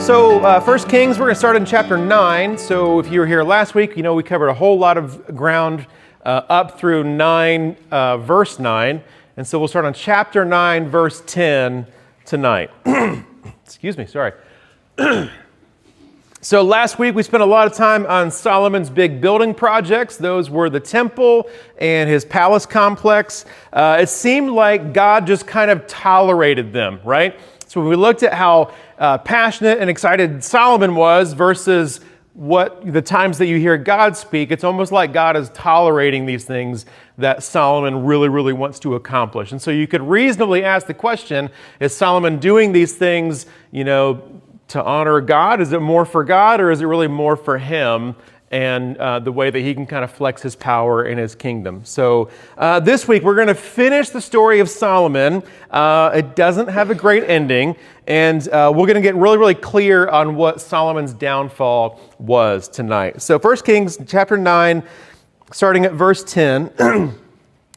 So 1 Kings, we're going to start in chapter 9. So if you were here last week, you know we covered a whole lot of ground up through 9, verse 9. And so we'll start on chapter 9, verse 10 tonight. Excuse me, sorry. So last week we spent a lot of time on Solomon's big building projects. Those were the temple and his palace complex. It seemed like God just kind of tolerated them, right? So when we looked at how passionate and excited Solomon was versus what the times that you hear God speak, it's almost like God is tolerating these things that Solomon really, really wants to accomplish. And so you could reasonably ask the question, is Solomon doing these things, to honor God? Is it more for God, or is it really more for him and the way that he can kind of flex his power in his kingdom? So this week we're going to finish the story of Solomon. It doesn't have a great ending, and we're going to get really, really clear on what Solomon's downfall was tonight. So 1 Kings chapter 9, starting at verse 10.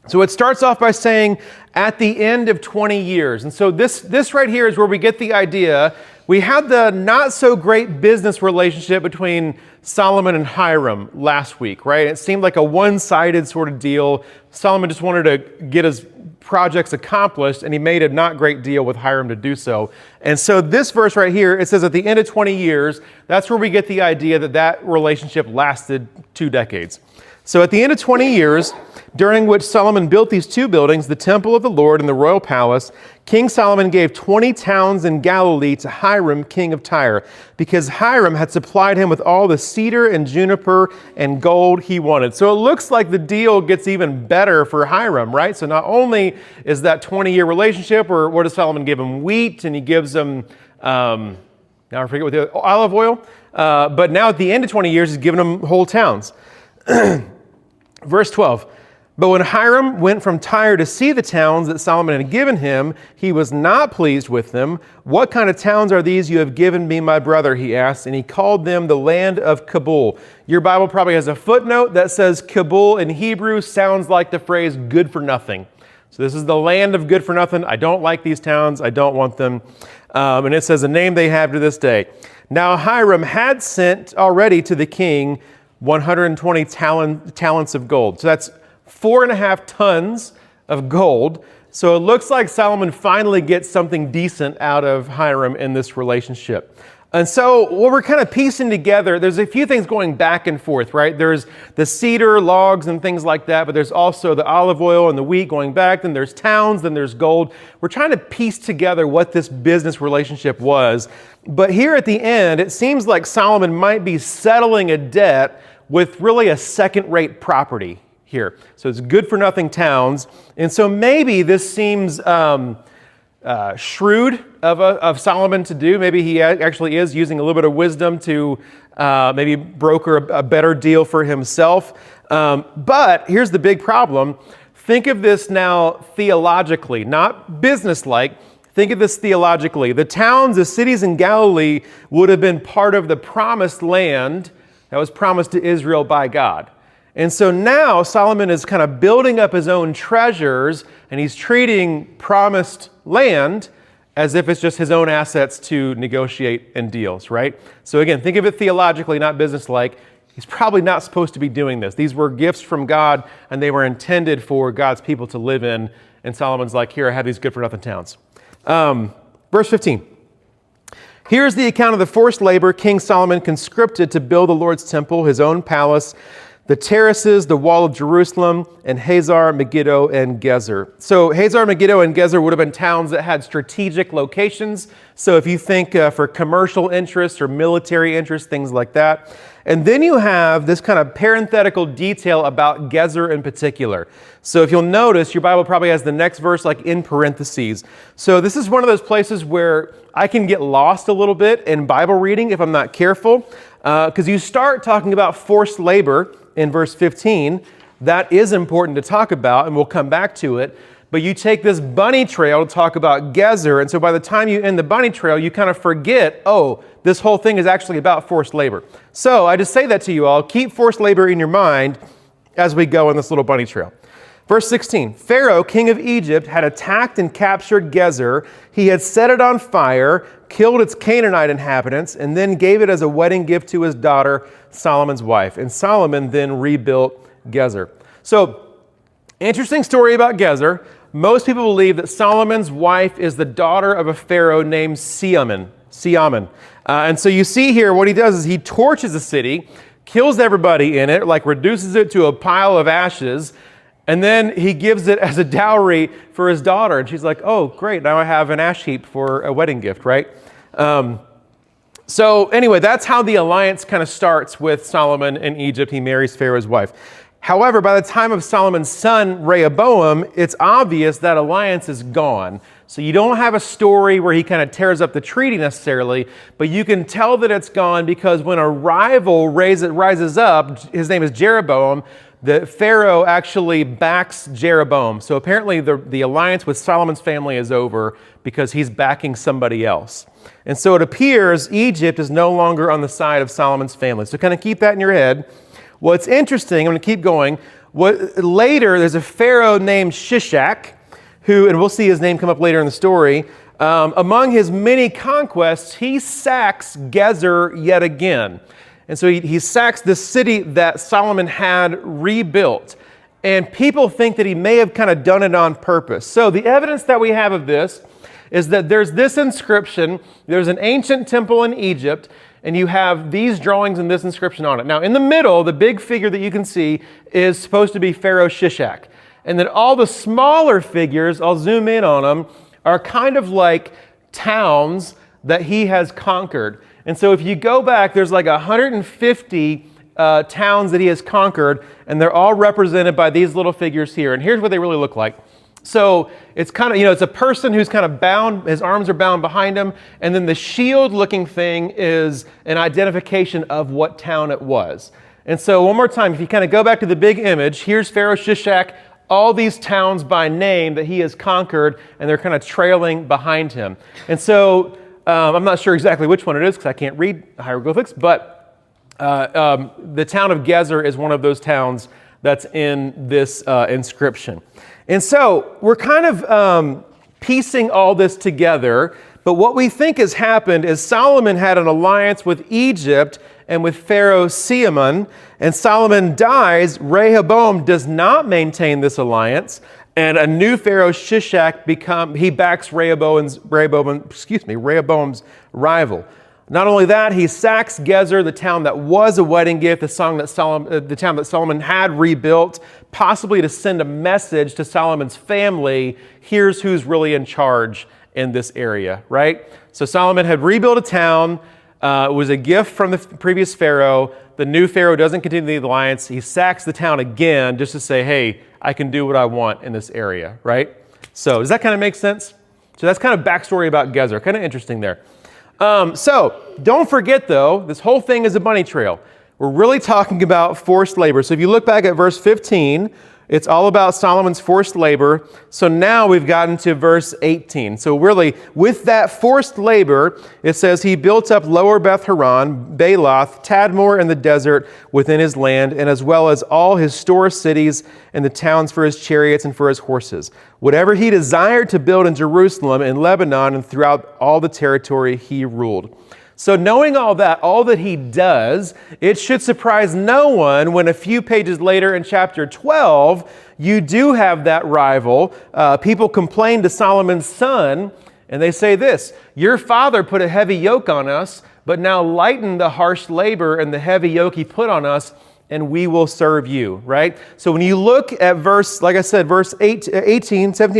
So it starts off by saying, at the end of 20 years. And so this right here is where we get the idea. We had the not so great business relationship between Solomon and Hiram last week, right? It seemed like a one-sided sort of deal. Solomon just wanted to get his projects accomplished, and he made a not great deal with Hiram to do so. And so this verse right here, it says at the end of 20 years, that's where we get the idea that relationship lasted 2 decades. So at the end of 20 years, during which Solomon built these 2 buildings, the temple of the Lord and the royal palace, King Solomon gave 20 towns in Galilee to Hiram, king of Tyre, because Hiram had supplied him with all the cedar and juniper and gold he wanted. So it looks like the deal gets even better for Hiram, right? So not only is that 20-year relationship, or what does Solomon give him? Wheat, and he gives him, now I forget what the olive oil, but now at the end of 20 years, he's giving them whole towns. Verse 12, but when Hiram went from Tyre to see the towns that Solomon had given him, he was not pleased with them. What kind of towns are these you have given me, my brother? He asked, and he called them the land of Kabul. Your Bible probably has a footnote that says Kabul in Hebrew sounds like the phrase good for nothing. So this is the land of good for nothing. I don't like these towns. I don't want them. And it says a name they have to this day. Now Hiram had sent already to the king 120 talents of gold. So that's 4.5 tons of gold. So it looks like Solomon finally gets something decent out of Hiram in this relationship. And so what we're kind of piecing together, there's a few things going back and forth, right? There's the cedar logs and things like that, but there's also the olive oil and the wheat going back. Then there's towns, then there's gold. We're trying to piece together what this business relationship was. But here at the end, it seems like Solomon might be settling a debt with really a second-rate property here. So it's good-for-nothing towns. And so maybe this seems shrewd of Solomon to do. Maybe he actually is using a little bit of wisdom to maybe broker a better deal for himself. But here's the big problem. Think of this now theologically, not business-like. Think of this theologically. The towns, the cities in Galilee would have been part of the promised land that was promised to Israel by God. And so now Solomon is kind of building up his own treasures, and he's treating promised land as if it's just his own assets to negotiate in deals, right? So again, think of it theologically, not business-like. He's probably not supposed to be doing this. These were gifts from God, and they were intended for God's people to live in. And Solomon's like, here, I have these good-for-nothing towns. Verse 15. Here's the account of the forced labor King Solomon conscripted to build the Lord's temple, his own palace, the terraces, the wall of Jerusalem, and Hazar, Megiddo, and Gezer. So Hazar, Megiddo, and Gezer would have been towns that had strategic locations. So if you think for commercial interests or military interests, things like that. And then you have this kind of parenthetical detail about Gezer in particular. So if you'll notice, your Bible probably has the next verse like in parentheses. So this is one of those places where I can get lost a little bit in Bible reading if I'm not careful. Because you start talking about forced labor in verse 15. That is important to talk about, and we'll come back to it. But you take this bunny trail to talk about Gezer, and so by the time you end the bunny trail, you kind of forget, oh, this whole thing is actually about forced labor. So I just say that to you all. Keep forced labor in your mind as we go on this little bunny trail. Verse 16, Pharaoh, king of Egypt, had attacked and captured Gezer. He had set it on fire, killed its Canaanite inhabitants, and then gave it as a wedding gift to his daughter, Solomon's wife. And Solomon then rebuilt Gezer. So, interesting story about Gezer. Most people believe that Solomon's wife is the daughter of a pharaoh named Siaman. And so you see here, what he does is he torches the city, kills everybody in it, like reduces it to a pile of ashes, and then he gives it as a dowry for his daughter. And she's like, oh, great, now I have an ash heap for a wedding gift, right? So anyway, that's how the alliance kind of starts with Solomon in Egypt. He marries Pharaoh's wife. However, by the time of Solomon's son, Rehoboam, it's obvious that alliance is gone. So you don't have a story where he kind of tears up the treaty necessarily, but you can tell that it's gone because when a rival rises up, his name is Jeroboam, the Pharaoh actually backs Jeroboam. So apparently the alliance with Solomon's family is over because he's backing somebody else. And so it appears Egypt is no longer on the side of Solomon's family. So kind of keep that in your head. What's interesting, I'm going to keep going. Later, there's a Pharaoh named Shishak, who, and we'll see his name come up later in the story. Among his many conquests, he sacks Gezer yet again. And so he sacks the city that Solomon had rebuilt. And people think that he may have kind of done it on purpose. So the evidence that we have of this is that there's this inscription. There's an ancient temple in Egypt, and you have these drawings and this inscription on it. Now, in the middle, the big figure that you can see is supposed to be Pharaoh Shishak. And then all the smaller figures, I'll zoom in on them, are kind of like towns that he has conquered. And so if you go back, there's like 150 towns that he has conquered, and they're all represented by these little figures here. And here's what they really look like. So it's kind of, it's a person who's kind of bound, his arms are bound behind him, and then the shield-looking thing is an identification of what town it was. And so one more time, if you kind of go back to the big image, here's Pharaoh Shishak, all these towns by name that he has conquered, and they're kind of trailing behind him. And so I'm not sure exactly which one it is because I can't read hieroglyphics, but the town of Gezer is one of those towns that's in this inscription. And so we're kind of piecing all this together, but what we think has happened is Solomon had an alliance with Egypt and with Pharaoh Siaman, and Solomon dies. Rehoboam does not maintain this alliance, and a new Pharaoh Shishak backs Rehoboam's rival. Not only that, he sacks Gezer, the town that was a wedding gift, the town that Solomon had rebuilt, possibly to send a message to Solomon's family, here's who's really in charge in this area, right? So Solomon had rebuilt a town. It was a gift from the previous Pharaoh. The new Pharaoh doesn't continue the alliance. He sacks the town again just to say, hey, I can do what I want in this area, right? So does that kind of make sense? So that's kind of backstory about Gezer. Kind of interesting there. So don't forget, though, this whole thing is a bunny trail. We're really talking about forced labor. So if you look back at verse 15, it's all about Solomon's forced labor. So now we've gotten to verse 18. So really, with that forced labor, it says he built up Lower Beth Horon, Baaloth, Tadmor in the desert within his land, and as well as all his store cities and the towns for his chariots and for his horses. Whatever he desired to build in Jerusalem, in Lebanon, and throughout all the territory he ruled. So knowing all that he does, it should surprise no one when a few pages later in chapter 12, you do have that rival. People complain to Solomon's son, and they say this, your father put a heavy yoke on us, but now lighten the harsh labor and the heavy yoke he put on us, and we will serve you, right? So when you look at verse 17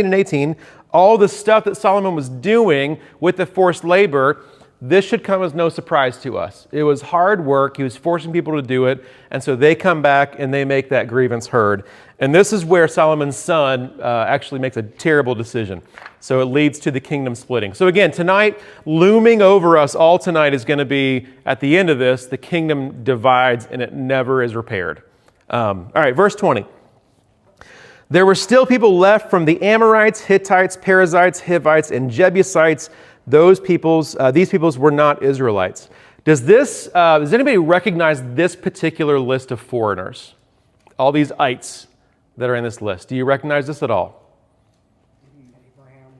and 18, all the stuff that Solomon was doing with the forced labor, this should come as no surprise to us. It was hard work. He was forcing people to do it. And so they come back and they make that grievance heard. And this is where Solomon's son actually makes a terrible decision. So it leads to the kingdom splitting. So again, tonight, looming over us all tonight is going to be, at the end of this, the kingdom divides and it never is repaired. All right, verse 20. There were still people left from the Amorites, Hittites, Perizzites, Hivites, and Jebusites. These peoples were not Israelites. Does anybody recognize this particular list of foreigners? All these ites. that are in this list. Do you recognize this at all? Abraham,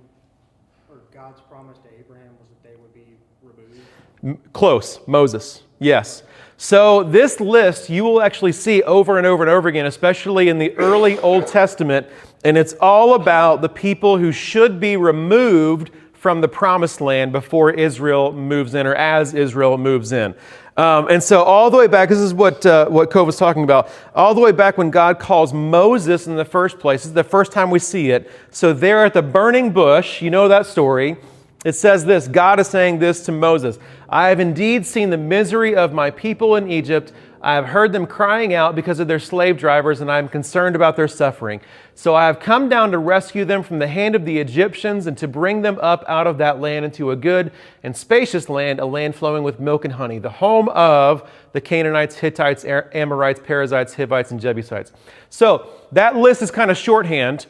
or God's promise to Abraham was that they would be removed? Close. Moses. Yes. So this list you will actually see over and over and over again, especially in the early Old Testament, and it's all about the people who should be removed from the promised land before Israel moves in, or as Israel moves in. And so all the way back, this is what Cove was talking about, all the way back when God calls Moses in the first place. This is the first time we see it. So there at the burning bush, you know that story. It says this, God is saying this to Moses, I have indeed seen the misery of my people in Egypt. I have heard them crying out because of their slave drivers, and I am concerned about their suffering. So I have come down to rescue them from the hand of the Egyptians and to bring them up out of that land into a good and spacious land, a land flowing with milk and honey, the home of the Canaanites, Hittites, Amorites, Perizzites, Hivites, and Jebusites. So that list is kind of shorthand.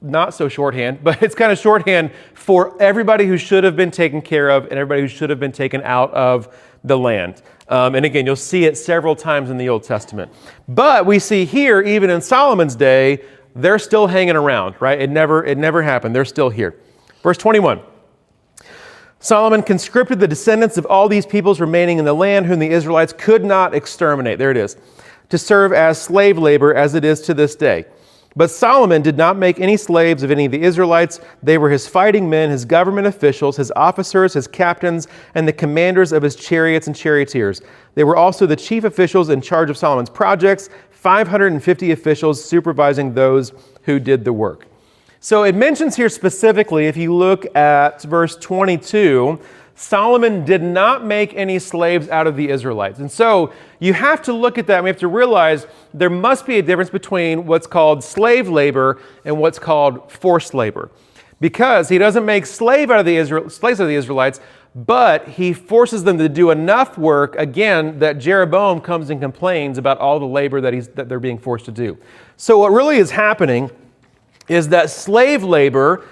Not so shorthand, but it's kind of shorthand for everybody who should have been taken care of and everybody who should have been taken out of the land. And again, you'll see it several times in the Old Testament. But we see here, even in Solomon's day, they're still hanging around, right? It never happened. They're still here. Verse 21. Solomon conscripted the descendants of all these peoples remaining in the land whom the Israelites could not exterminate. There it is. To serve as slave labor as it is to this day. But Solomon did not make any slaves of any of the Israelites. They were his fighting men, his government officials, his officers, his captains, and the commanders of his chariots and charioteers. They were also the chief officials in charge of Solomon's projects, 550 officials supervising those who did the work. So it mentions here specifically, if you look at verse 22, Solomon did not make any slaves out of the Israelites. And so you have to look at that and we have to realize there must be a difference between what's called slave labor and what's called forced labor. Because he doesn't make slaves out of the Israelites, but he forces them to do enough work, again, that Jeroboam comes and complains about all the labor that they're being forced to do. So what really is happening is that slave labor,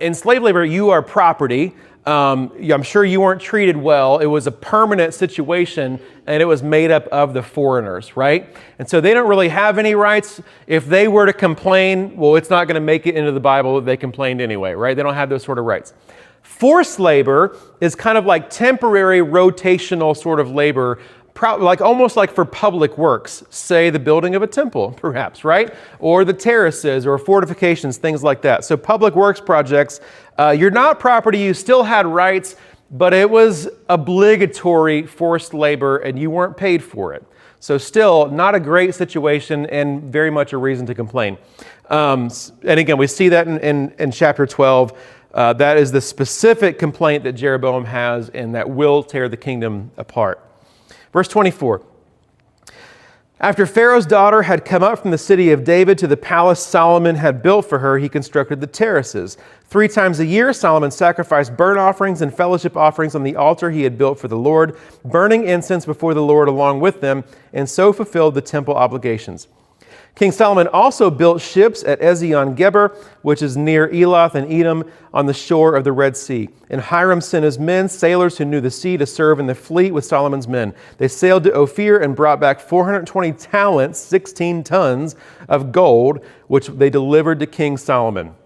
in slave labor, you are property. I'm sure you weren't treated well. It was a permanent situation, and it was made up of the foreigners, right? And so they don't really have any rights. If they were to complain, well, it's not going to make it into the Bible that they complained anyway, right? They don't have those sort of rights. Forced labor is kind of like temporary rotational sort of labor, like almost like for public works, say the building of a temple, perhaps, right? Or the terraces or fortifications, things like that. So public works projects, you're not property, you still had rights, but it was obligatory forced labor and you weren't paid for it. So still not a great situation and very much a reason to complain. And again, we see that in chapter 12. That is the specific complaint that Jeroboam has and that will tear the kingdom apart. Verse 24, after Pharaoh's daughter had come up from the city of David to the palace Solomon had built for her, he constructed the terraces. 3 times a year, Solomon sacrificed burnt offerings and fellowship offerings on the altar he had built for the Lord, burning incense before the Lord along with them, and so fulfilled the temple obligations. King Solomon also built ships at Ezion-Geber, which is near Elath and Edom on the shore of the Red Sea. And Hiram sent his men, sailors who knew the sea, to serve in the fleet with Solomon's men. They sailed to Ophir and brought back 420 talents, 16 tons of gold, which they delivered to King Solomon.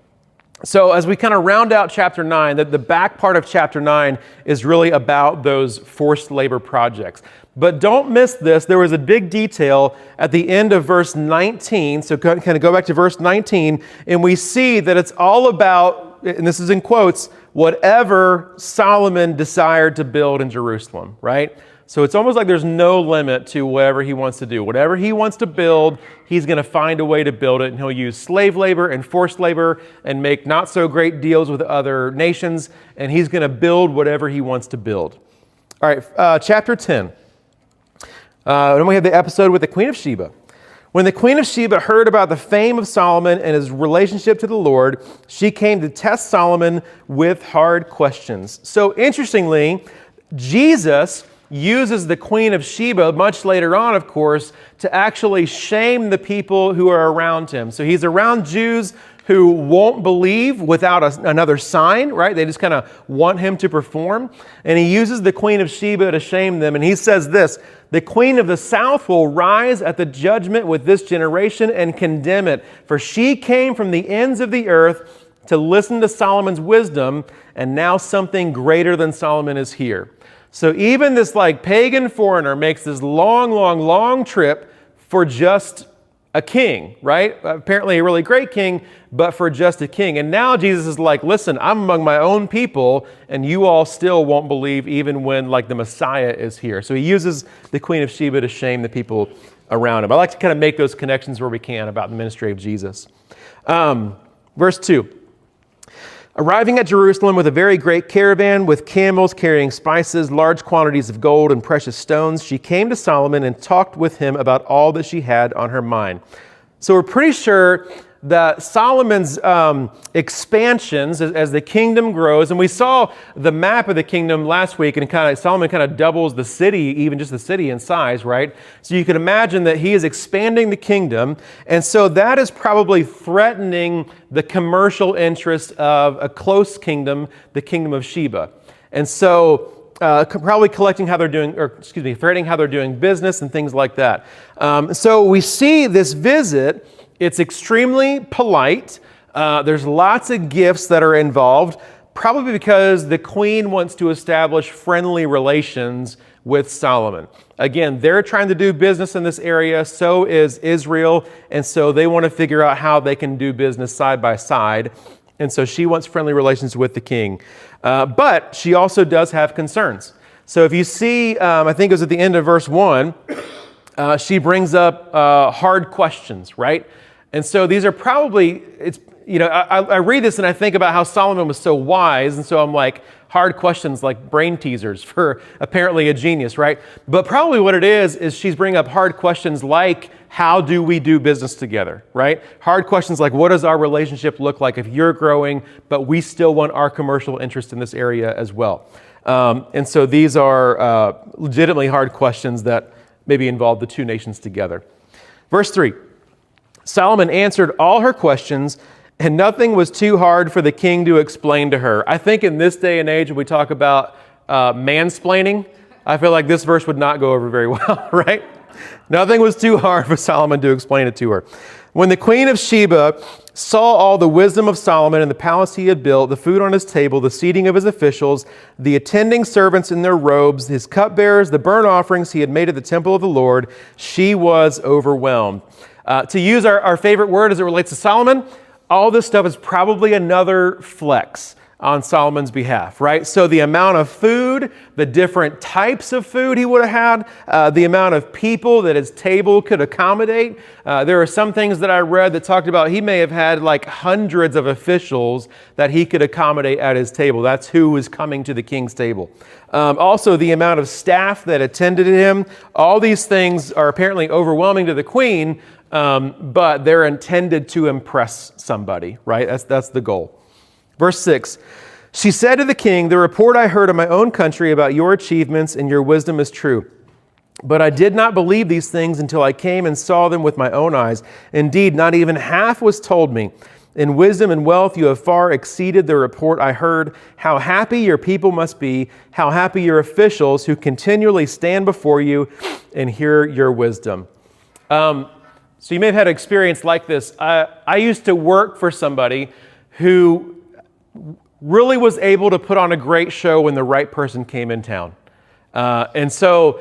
So as we kind of round out chapter 9, the back part of chapter 9 is really about those forced labor projects. But don't miss this. There was a big detail at the end of verse 19. So kind of go back to verse 19, and we see that it's all about, and this is in quotes, whatever Solomon desired to build in Jerusalem, right? So it's almost like there's no limit to whatever he wants to do. Whatever he wants to build, he's going to find a way to build it, and he'll use slave labor and forced labor and make not so great deals with other nations, and he's going to build whatever he wants to build. All right, chapter 10. Then we have the episode with the Queen of Sheba. When the Queen of Sheba heard about the fame of Solomon and his relationship to the Lord, she came to test Solomon with hard questions. So interestingly, Jesus uses the Queen of Sheba much later on, of course, to actually shame the people who are around him. So he's around Jews who won't believe without another sign, right? They just kind of want him to perform. And he uses the Queen of Sheba to shame them. And he says this, the Queen of the South will rise at the judgment with this generation and condemn it. For she came from the ends of the earth to listen to Solomon's wisdom, and now something greater than Solomon is here. So even this like pagan foreigner makes this long trip for just a king, right? Apparently a really great king, but for just a king. And now Jesus is like, listen, I'm among my own people, and you all still won't believe even when like the Messiah is here. So he uses the Queen of Sheba to shame the people around him. I like to kind of make those connections where we can about the ministry of Jesus. Verse 2. Arriving at Jerusalem with a very great caravan with camels carrying spices, large quantities of gold and precious stones, she came to Solomon and talked with him about all that she had on her mind. So we're pretty sure that Solomon's expansions as the kingdom grows, and we saw the map of the kingdom last week, and Solomon kind of doubles the city, even just the city in size, right? So you can imagine that he is expanding the kingdom, and so that is probably threatening the commercial interest of a close kingdom, the kingdom of Sheba. And so probably threatening how they're doing business and things like that. So we see this visit. It's extremely polite. There's lots of gifts that are involved, probably because the queen wants to establish friendly relations with Solomon. Again, they're trying to do business in this area, so is Israel, and so they want to figure out how they can do business side by side. And so she wants friendly relations with the king. But she also does have concerns. So if you see, I think it was at the end of verse 1, she brings up hard questions, right? And so these are probably, I read this and I think about how Solomon was so wise, and so I'm like, hard questions like brain teasers for apparently a genius, right? But probably what it is she's bringing up hard questions like, how do we do business together, right? Hard questions like, what does our relationship look like if you're growing, but we still want our commercial interest in this area as well? And so these are legitimately hard questions that maybe involve the two nations together. Verse 3. Solomon answered all her questions, and nothing was too hard for the king to explain to her. I think in this day and age, when we talk about mansplaining, I feel like this verse would not go over very well, right? Nothing was too hard for Solomon to explain it to her. When the Queen of Sheba saw all the wisdom of Solomon and the palace he had built, the food on his table, the seating of his officials, the attending servants in their robes, his cupbearers, the burnt offerings he had made at the temple of the Lord, she was overwhelmed. To use our favorite word as it relates to Solomon, all this stuff is probably another flex on Solomon's behalf, right? So the amount of food, the different types of food he would have had, the amount of people that his table could accommodate. There are some things that I read that talked about he may have had like hundreds of officials that he could accommodate at his table. That's who was coming to the king's table. Also, the amount of staff that attended him. All these things are apparently overwhelming to the queen, but they're intended to impress somebody, right? That's the goal. Verse 6, she said to the king, the report I heard in my own country about your achievements and your wisdom is true. But I did not believe these things until I came and saw them with my own eyes. Indeed, not even half was told me. In wisdom and wealth you have far exceeded the report I heard. How happy your people must be, how happy your officials who continually stand before you and hear your wisdom. So you may have had an experience like this. I used to work for somebody who really was able to put on a great show when the right person came in town. And so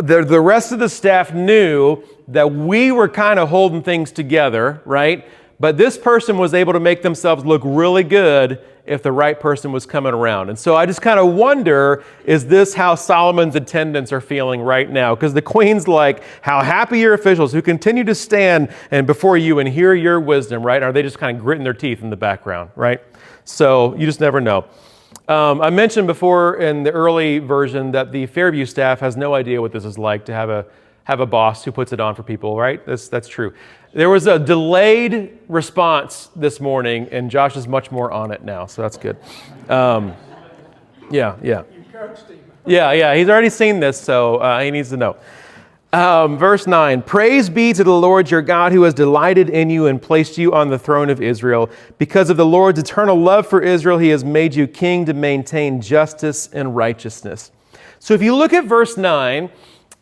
the rest of the staff knew that we were kind of holding things together, right? But this person was able to make themselves look really good if the right person was coming around. And so I just kind of wonder, is this how Solomon's attendants are feeling right now? Because the queen's like, how happy your officials who continue to stand and before you and hear your wisdom, right? Are they just kind of gritting their teeth in the background, right? So you just never know. I mentioned before in the early version that the Fairview staff has no idea what this is like to have a boss who puts it on for people, right? That's true. There was a delayed response this morning, and Josh is much more on it now, so that's good. Yeah. You coached him. Yeah, he's already seen this, so he needs to know. Verse 9, praise be to the Lord your God who has delighted in you and placed you on the throne of Israel. Because of the Lord's eternal love for Israel, he has made you king to maintain justice and righteousness. So if you look at verse 9,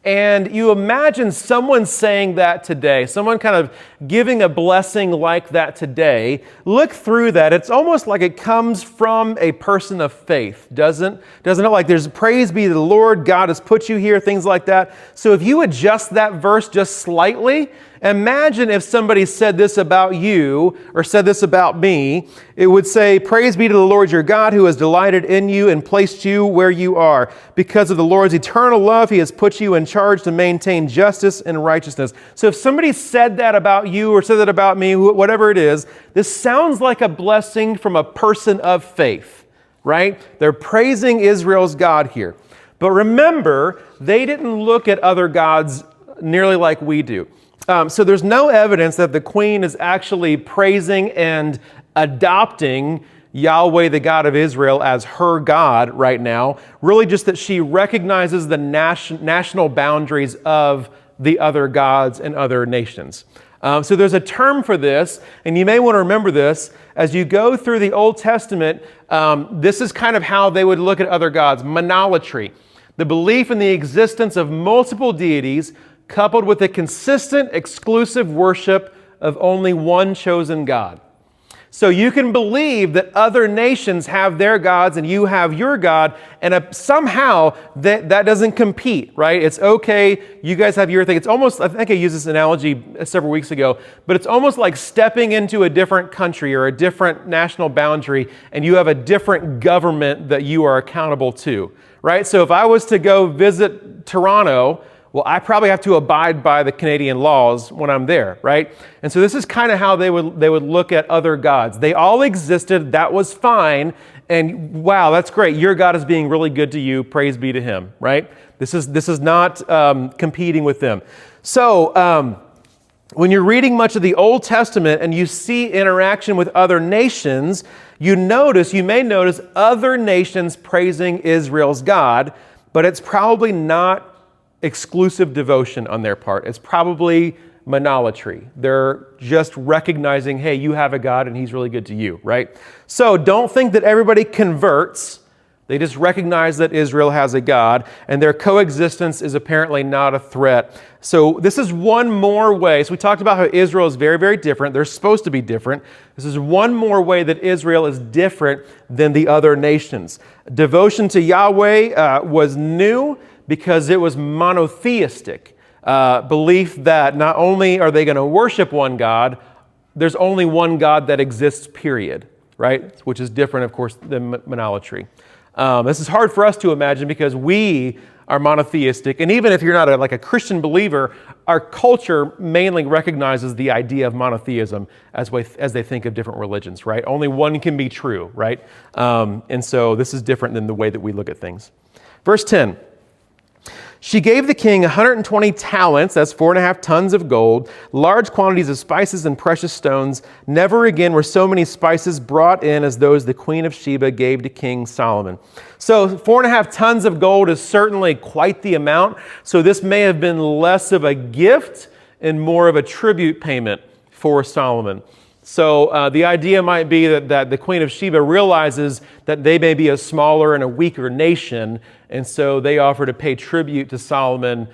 and you imagine someone saying that today, someone kind of giving a blessing like that today, look through that. It's almost like it comes from a person of faith, doesn't it? Like there's praise be to the Lord, God has put you here, things like that. So if you adjust that verse just slightly, imagine if somebody said this about you or said this about me. It would say, praise be to the Lord your God who has delighted in you and placed you where you are. Because of the Lord's eternal love, he has put you in charge to maintain justice and righteousness. So if somebody said that about you or said that about me, whatever it is, this sounds like a blessing from a person of faith, right? They're praising Israel's God here. But remember, they didn't look at other gods nearly like we do. So there's no evidence that the queen is actually praising and adopting Yahweh, the God of Israel, as her God right now. Really just that she recognizes the national boundaries of the other gods and other nations. So there's a term for this, and you may want to remember this. As you go through the Old Testament, this is kind of how they would look at other gods. Monolatry, the belief in the existence of multiple deities coupled with a consistent, exclusive worship of only one chosen God. So you can believe that other nations have their gods and you have your God, and somehow that doesn't compete, right? It's okay, you guys have your thing. It's almost, I think I used this analogy several weeks ago, but it's almost like stepping into a different country or a different national boundary, and you have a different government that you are accountable to, right? So if I was to go visit Toronto, well, I probably have to abide by the Canadian laws when I'm there, right? And so this is kind of how they would look at other gods. They all existed, that was fine, and wow, that's great. Your God is being really good to you, praise be to him, right? This is not competing with them. So when you're reading much of the Old Testament and you see interaction with other nations, you may notice other nations praising Israel's God, but it's probably not exclusive devotion on their part. It's probably monolatry. They're just recognizing, hey, you have a God and he's really good to you, right? So don't think that everybody converts. They just recognize that Israel has a God, and their coexistence is apparently not a threat. So this is one more way. So we talked about how Israel is very, very different. They're supposed to be different. This is one more way that Israel is different than the other nations. Devotion to Yahweh was new, because it was monotheistic, belief that not only are they going to worship one God, there's only one God that exists, period, right? Which is different, of course, than monolatry. This is hard for us to imagine because we are monotheistic, and even if you're not a Christian believer, our culture mainly recognizes the idea of monotheism as they think of different religions, right? Only one can be true, right? And so this is different than the way that we look at things. Verse 10. She gave the king 120 talents, that's 4.5 tons of gold, large quantities of spices and precious stones. Never again were so many spices brought in as those the queen of Sheba gave to King Solomon. So 4.5 tons of gold is certainly quite the amount. So this may have been less of a gift and more of a tribute payment for Solomon. So the idea might be that the Queen of Sheba realizes that they may be a smaller and a weaker nation, and so they offer to pay tribute to Solomon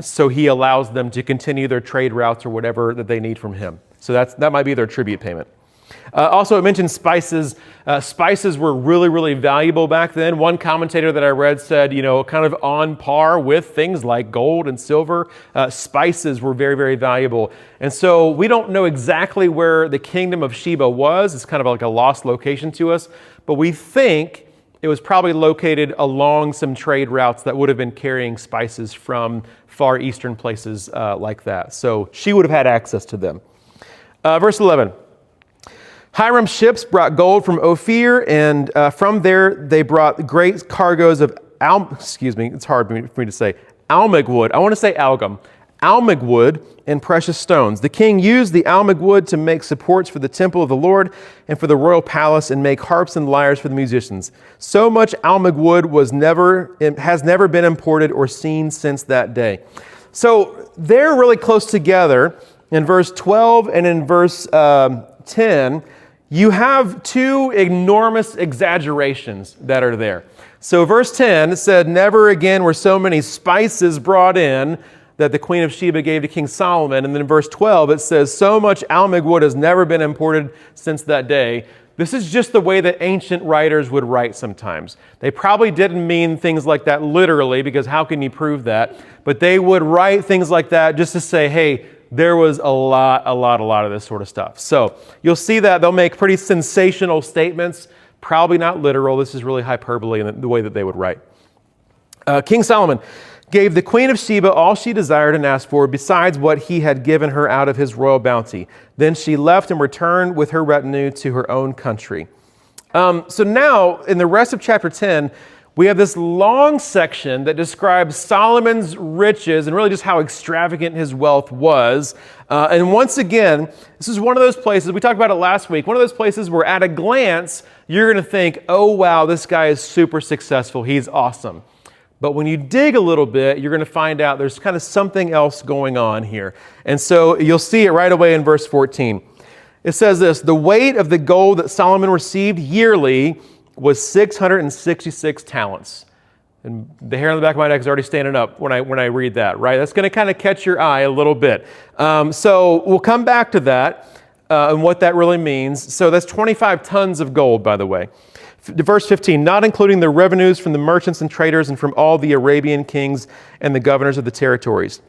so he allows them to continue their trade routes or whatever that they need from him. So that might be their tribute payment. Also, it mentioned spices. Spices were really, really valuable back then. One commentator that I read said, kind of on par with things like gold and silver, spices were very, very valuable. And so we don't know exactly where the kingdom of Sheba was. It's kind of like a lost location to us. But we think it was probably located along some trade routes that would have been carrying spices from far eastern places like that. So she would have had access to them. Verse 11. Hiram's ships brought gold from Ophir, and from there they brought great cargoes of it's hard for me to say, almug wood. I want to say algum. Almug wood and precious stones. The king used the almug wood to make supports for the temple of the Lord and for the royal palace and make harps and lyres for the musicians. So much almug wood has never been imported or seen since that day. So they're really close together. In verse 12 and in verse 10, you have two enormous exaggerations that are there. So verse 10 said, never again were so many spices brought in that the Queen of Sheba gave to King Solomon. And then in verse 12, it says, so much almug wood has never been imported since that day. This is just the way that ancient writers would write sometimes. They probably didn't mean things like that literally, because how can you prove that? But they would write things like that just to say, hey, there was a lot of this sort of stuff. So you'll see that they'll make pretty sensational statements, probably not literal. This is really hyperbole in the way that they would write. King Solomon gave the Queen of Sheba all she desired and asked for, besides what he had given her out of his royal bounty. Then she left and returned with her retinue to her own country. So now, in the rest of chapter 10, we have this long section that describes Solomon's riches and really just how extravagant his wealth was. And once again, this is one of those places, we talked about it last week, one of those places where at a glance, you're going to think, oh wow, this guy is super successful, he's awesome. But when you dig a little bit, you're going to find out there's kind of something else going on here. And so you'll see it right away in verse 14. It says this, the weight of the gold that Solomon received yearly was 666 talents. And the hair on the back of my neck is already standing up when I read that, right? That's going to kind of catch your eye a little bit. So we'll come back to that and what that really means. So that's 25 tons of gold, by the way. Verse 15, not including the revenues from the merchants and traders and from all the Arabian kings and the governors of the territories.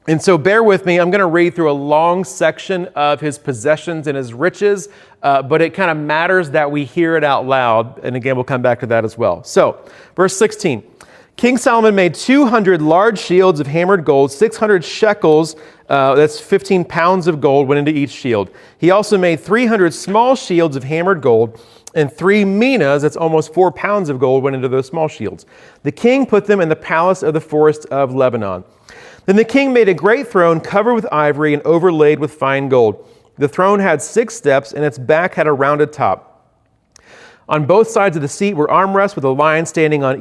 And so bear with me, I'm going to read through a long section of his possessions and his riches, but it kind of matters that we hear it out loud. And again, we'll come back to that as well. So, verse 16, King Solomon made 200 large shields of hammered gold, 600 shekels, that's 15 pounds of gold went into each shield. He also made 300 small shields of hammered gold, and 3 minas, that's almost 4 pounds of gold, went into those small shields. The king put them in the palace of the forest of Lebanon. Then the king made a great throne covered with ivory and overlaid with fine gold. The throne had 6 steps, and its back had a rounded top. On both sides of the seat were armrests with a lion standing on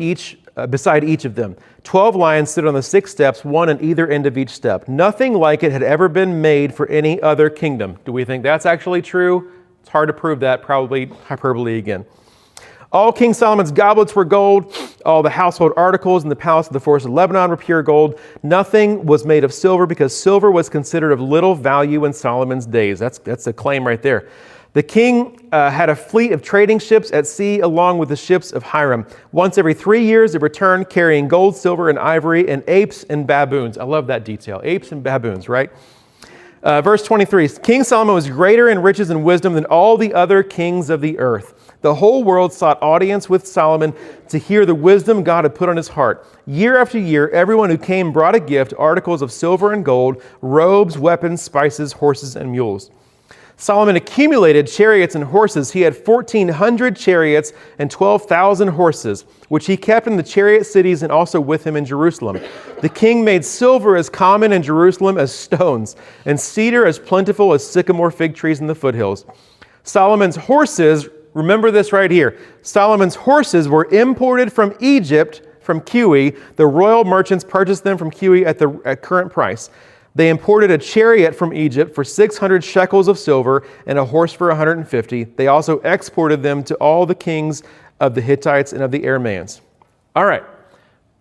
beside each of them. 12 lions stood on the 6 steps, one on either end of each step. Nothing like it had ever been made for any other kingdom. Do we think that's actually true? It's hard to prove that, probably hyperbole again. All King Solomon's goblets were gold. All the household articles in the palace of the forest of Lebanon were pure gold. Nothing was made of silver, because silver was considered of little value in Solomon's days. That's a claim right there. The king had a fleet of trading ships at sea along with the ships of Hiram. Once every 3 years, it returned carrying gold, silver, and ivory, and apes and baboons. I love that detail. Apes and baboons, right? Verse 23, King Solomon was greater in riches and wisdom than all the other kings of the earth. The whole world sought audience with Solomon to hear the wisdom God had put on his heart. Year after year, everyone who came brought a gift, articles of silver and gold, robes, weapons, spices, horses, and mules. Solomon accumulated chariots and horses. He had 1,400 chariots and 12,000 horses, which he kept in the chariot cities and also with him in Jerusalem. The king made silver as common in Jerusalem as stones, and cedar as plentiful as sycamore fig trees in the foothills. Solomon's horses, remember this right here, Solomon's horses were imported from Egypt, from Kiwi. The royal merchants purchased them from Kiwi at current price. They imported a chariot from Egypt for 600 shekels of silver and a horse for 150. They also exported them to all the kings of the Hittites and of the Aramaeans. All right.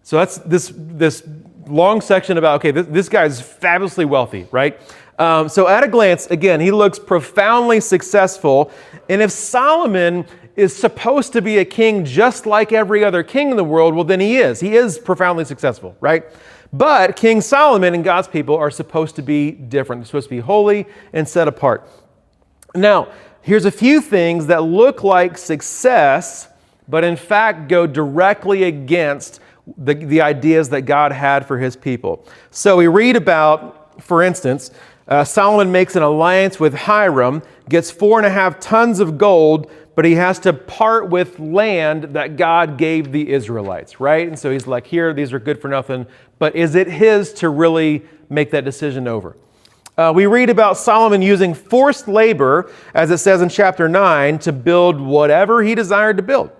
So that's this long section about, okay, this guy's fabulously wealthy, right? So at a glance, again, he looks profoundly successful. And if Solomon is supposed to be a king just like every other king in the world, well, then he is. He is profoundly successful, right? But King Solomon and God's people are supposed to be different. They're supposed to be holy and set apart. Now, here's a few things that look like success, but in fact go directly against the ideas that God had for his people. So we read about, for instance, Solomon makes an alliance with Hiram, gets 4.5 tons of gold, but he has to part with land that God gave the Israelites, right? And so he's like, here, these are good for nothing, but is it his to really make that decision over? We read about Solomon using forced labor, as it says in chapter 9, to build whatever he desired to build.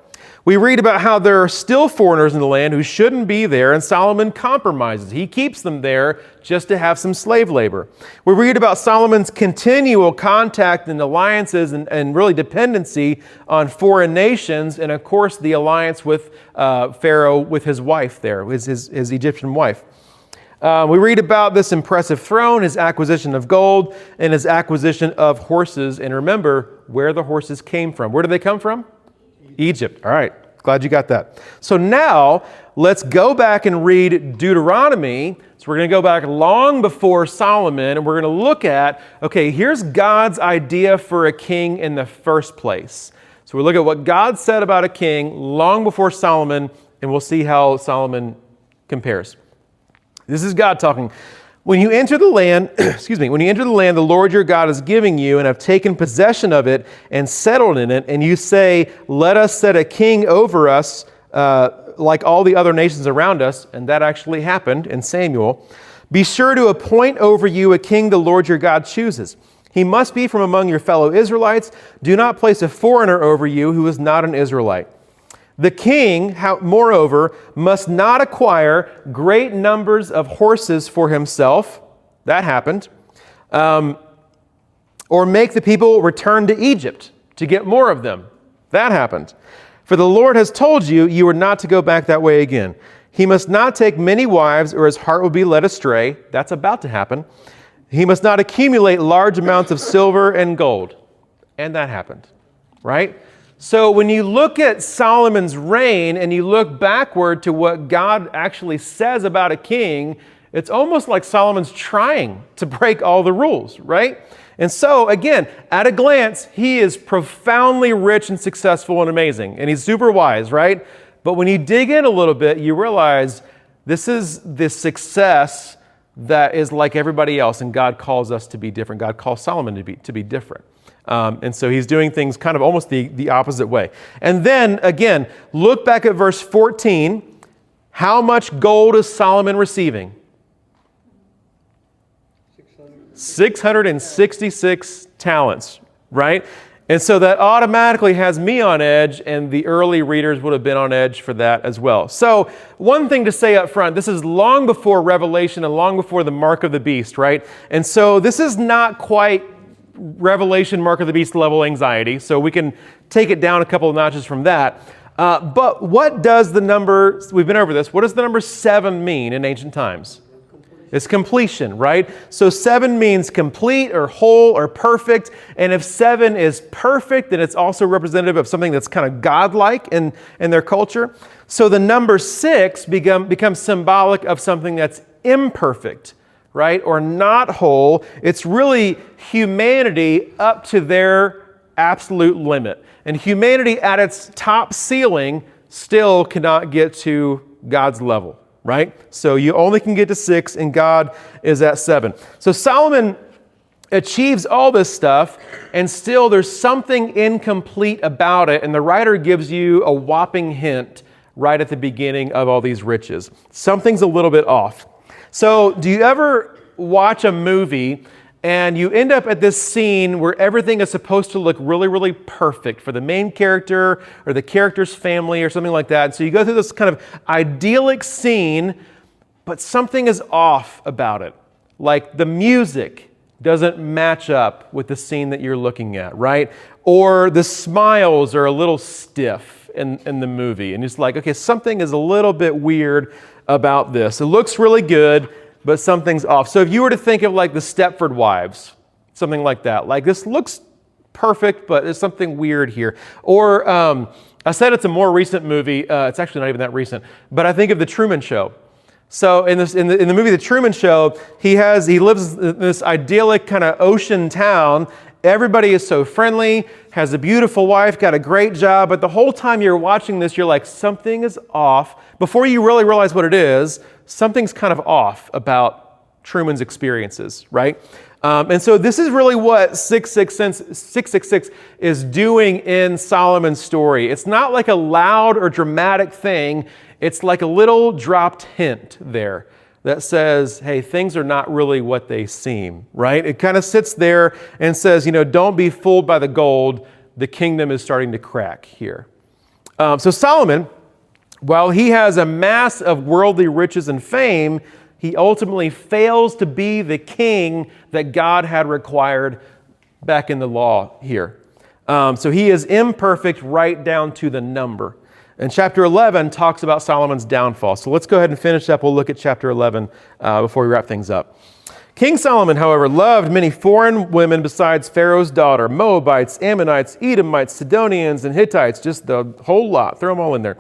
We read about how there are still foreigners in the land who shouldn't be there, and Solomon compromises. He keeps them there just to have some slave labor. We read about Solomon's continual contact and alliances and really dependency on foreign nations, and of course the alliance with Pharaoh with his wife there, his Egyptian wife. We read about this impressive throne, his acquisition of gold, and his acquisition of horses. And remember where the horses came from. Where did they come from? Egypt. All right. Glad you got that. So now let's go back and read Deuteronomy. So we're going to go back long before Solomon, and we're going to look at, okay, here's God's idea for a king in the first place. So we look at what God said about a king long before Solomon, and we'll see how Solomon compares. This is God talking. When you enter the land, when you enter the land the Lord your God is giving you and have taken possession of it and settled in it, and you say, let us set a king over us like all the other nations around us, and that actually happened in Samuel, be sure to appoint over you a king the Lord your God chooses. He must be from among your fellow Israelites. Do not place a foreigner over you who is not an Israelite. The king, moreover, must not acquire great numbers of horses for himself. That happened. Or make the people return to Egypt to get more of them. That happened. For the Lord has told you, you are not to go back that way again. He must not take many wives, or his heart will be led astray. That's about to happen. He must not accumulate large amounts of silver and gold. And that happened, right? So when you look at Solomon's reign and you look backward to what God actually says about a king, it's almost like Solomon's trying to break all the rules, right? And so, again, at a glance, he is profoundly rich and successful and amazing, and he's super wise, right? But when you dig in a little bit, you realize this is the success that is like everybody else, and God calls us to be different. God calls Solomon to be different. And so he's doing things kind of almost the opposite way. And then, again, look back at verse 14. How much gold is Solomon receiving? 666 talents, right? And so that automatically has me on edge, and the early readers would have been on edge for that as well. So one thing to say up front, this is long before Revelation and long before the mark of the beast, right? And so this is not quite Revelation mark of the beast level anxiety, so we can take it down a couple of notches from that. But what does the number, we've been over this, what does the number 7 mean in ancient times? It's completion, right? So 7 means complete or whole or perfect, and if 7 is perfect, then it's also representative of something that's kind of godlike in their culture. So the number 6 becomes symbolic of something that's imperfect, right? Or not whole. It's really humanity up to their absolute limit. And humanity at its top ceiling still cannot get to God's level, right? So you only can get to 6, and God is at 7. So Solomon achieves all this stuff, and still there's something incomplete about it, and the writer gives you a whopping hint right at the beginning of all these riches. Something's a little bit off. So do you ever watch a movie and you end up at this scene where everything is supposed to look really, really perfect for the main character or the character's family or something like that? So you go through this kind of idyllic scene, but something is off about it. Like the music doesn't match up with the scene that you're looking at, right? Or the smiles are a little stiff in the movie. And it's like, okay, something is a little bit weird about this. It looks really good, but something's off. So if you were to think of like the Stepford Wives, something like that, like this looks perfect, but there's something weird here. Or I said it's a more recent movie. It's actually not even that recent, but I think of The Truman Show. So in the movie The Truman Show, he lives in this idyllic kind of ocean town. Everybody is so friendly, has a beautiful wife, got a great job, but the whole time you're watching this, you're like, something is off. Before you really realize what it is, something's kind of off about Truman's experiences, right? And so this is really what 666 is doing in Solomon's story. It's not like a loud or dramatic thing. It's like a little dropped hint there that says, hey, things are not really what they seem, right? It kind of sits there and says, don't be fooled by the gold. The kingdom is starting to crack here. So Solomon, while he has a mass of worldly riches and fame, he ultimately fails to be the king that God had required back in the law here. So he is imperfect right down to the number. And chapter 11 talks about Solomon's downfall. So let's go ahead and finish up. We'll look at chapter 11 before we wrap things up. King Solomon, however, loved many foreign women besides Pharaoh's daughter, Moabites, Ammonites, Edomites, Sidonians, and Hittites, just the whole lot. Throw them all in there.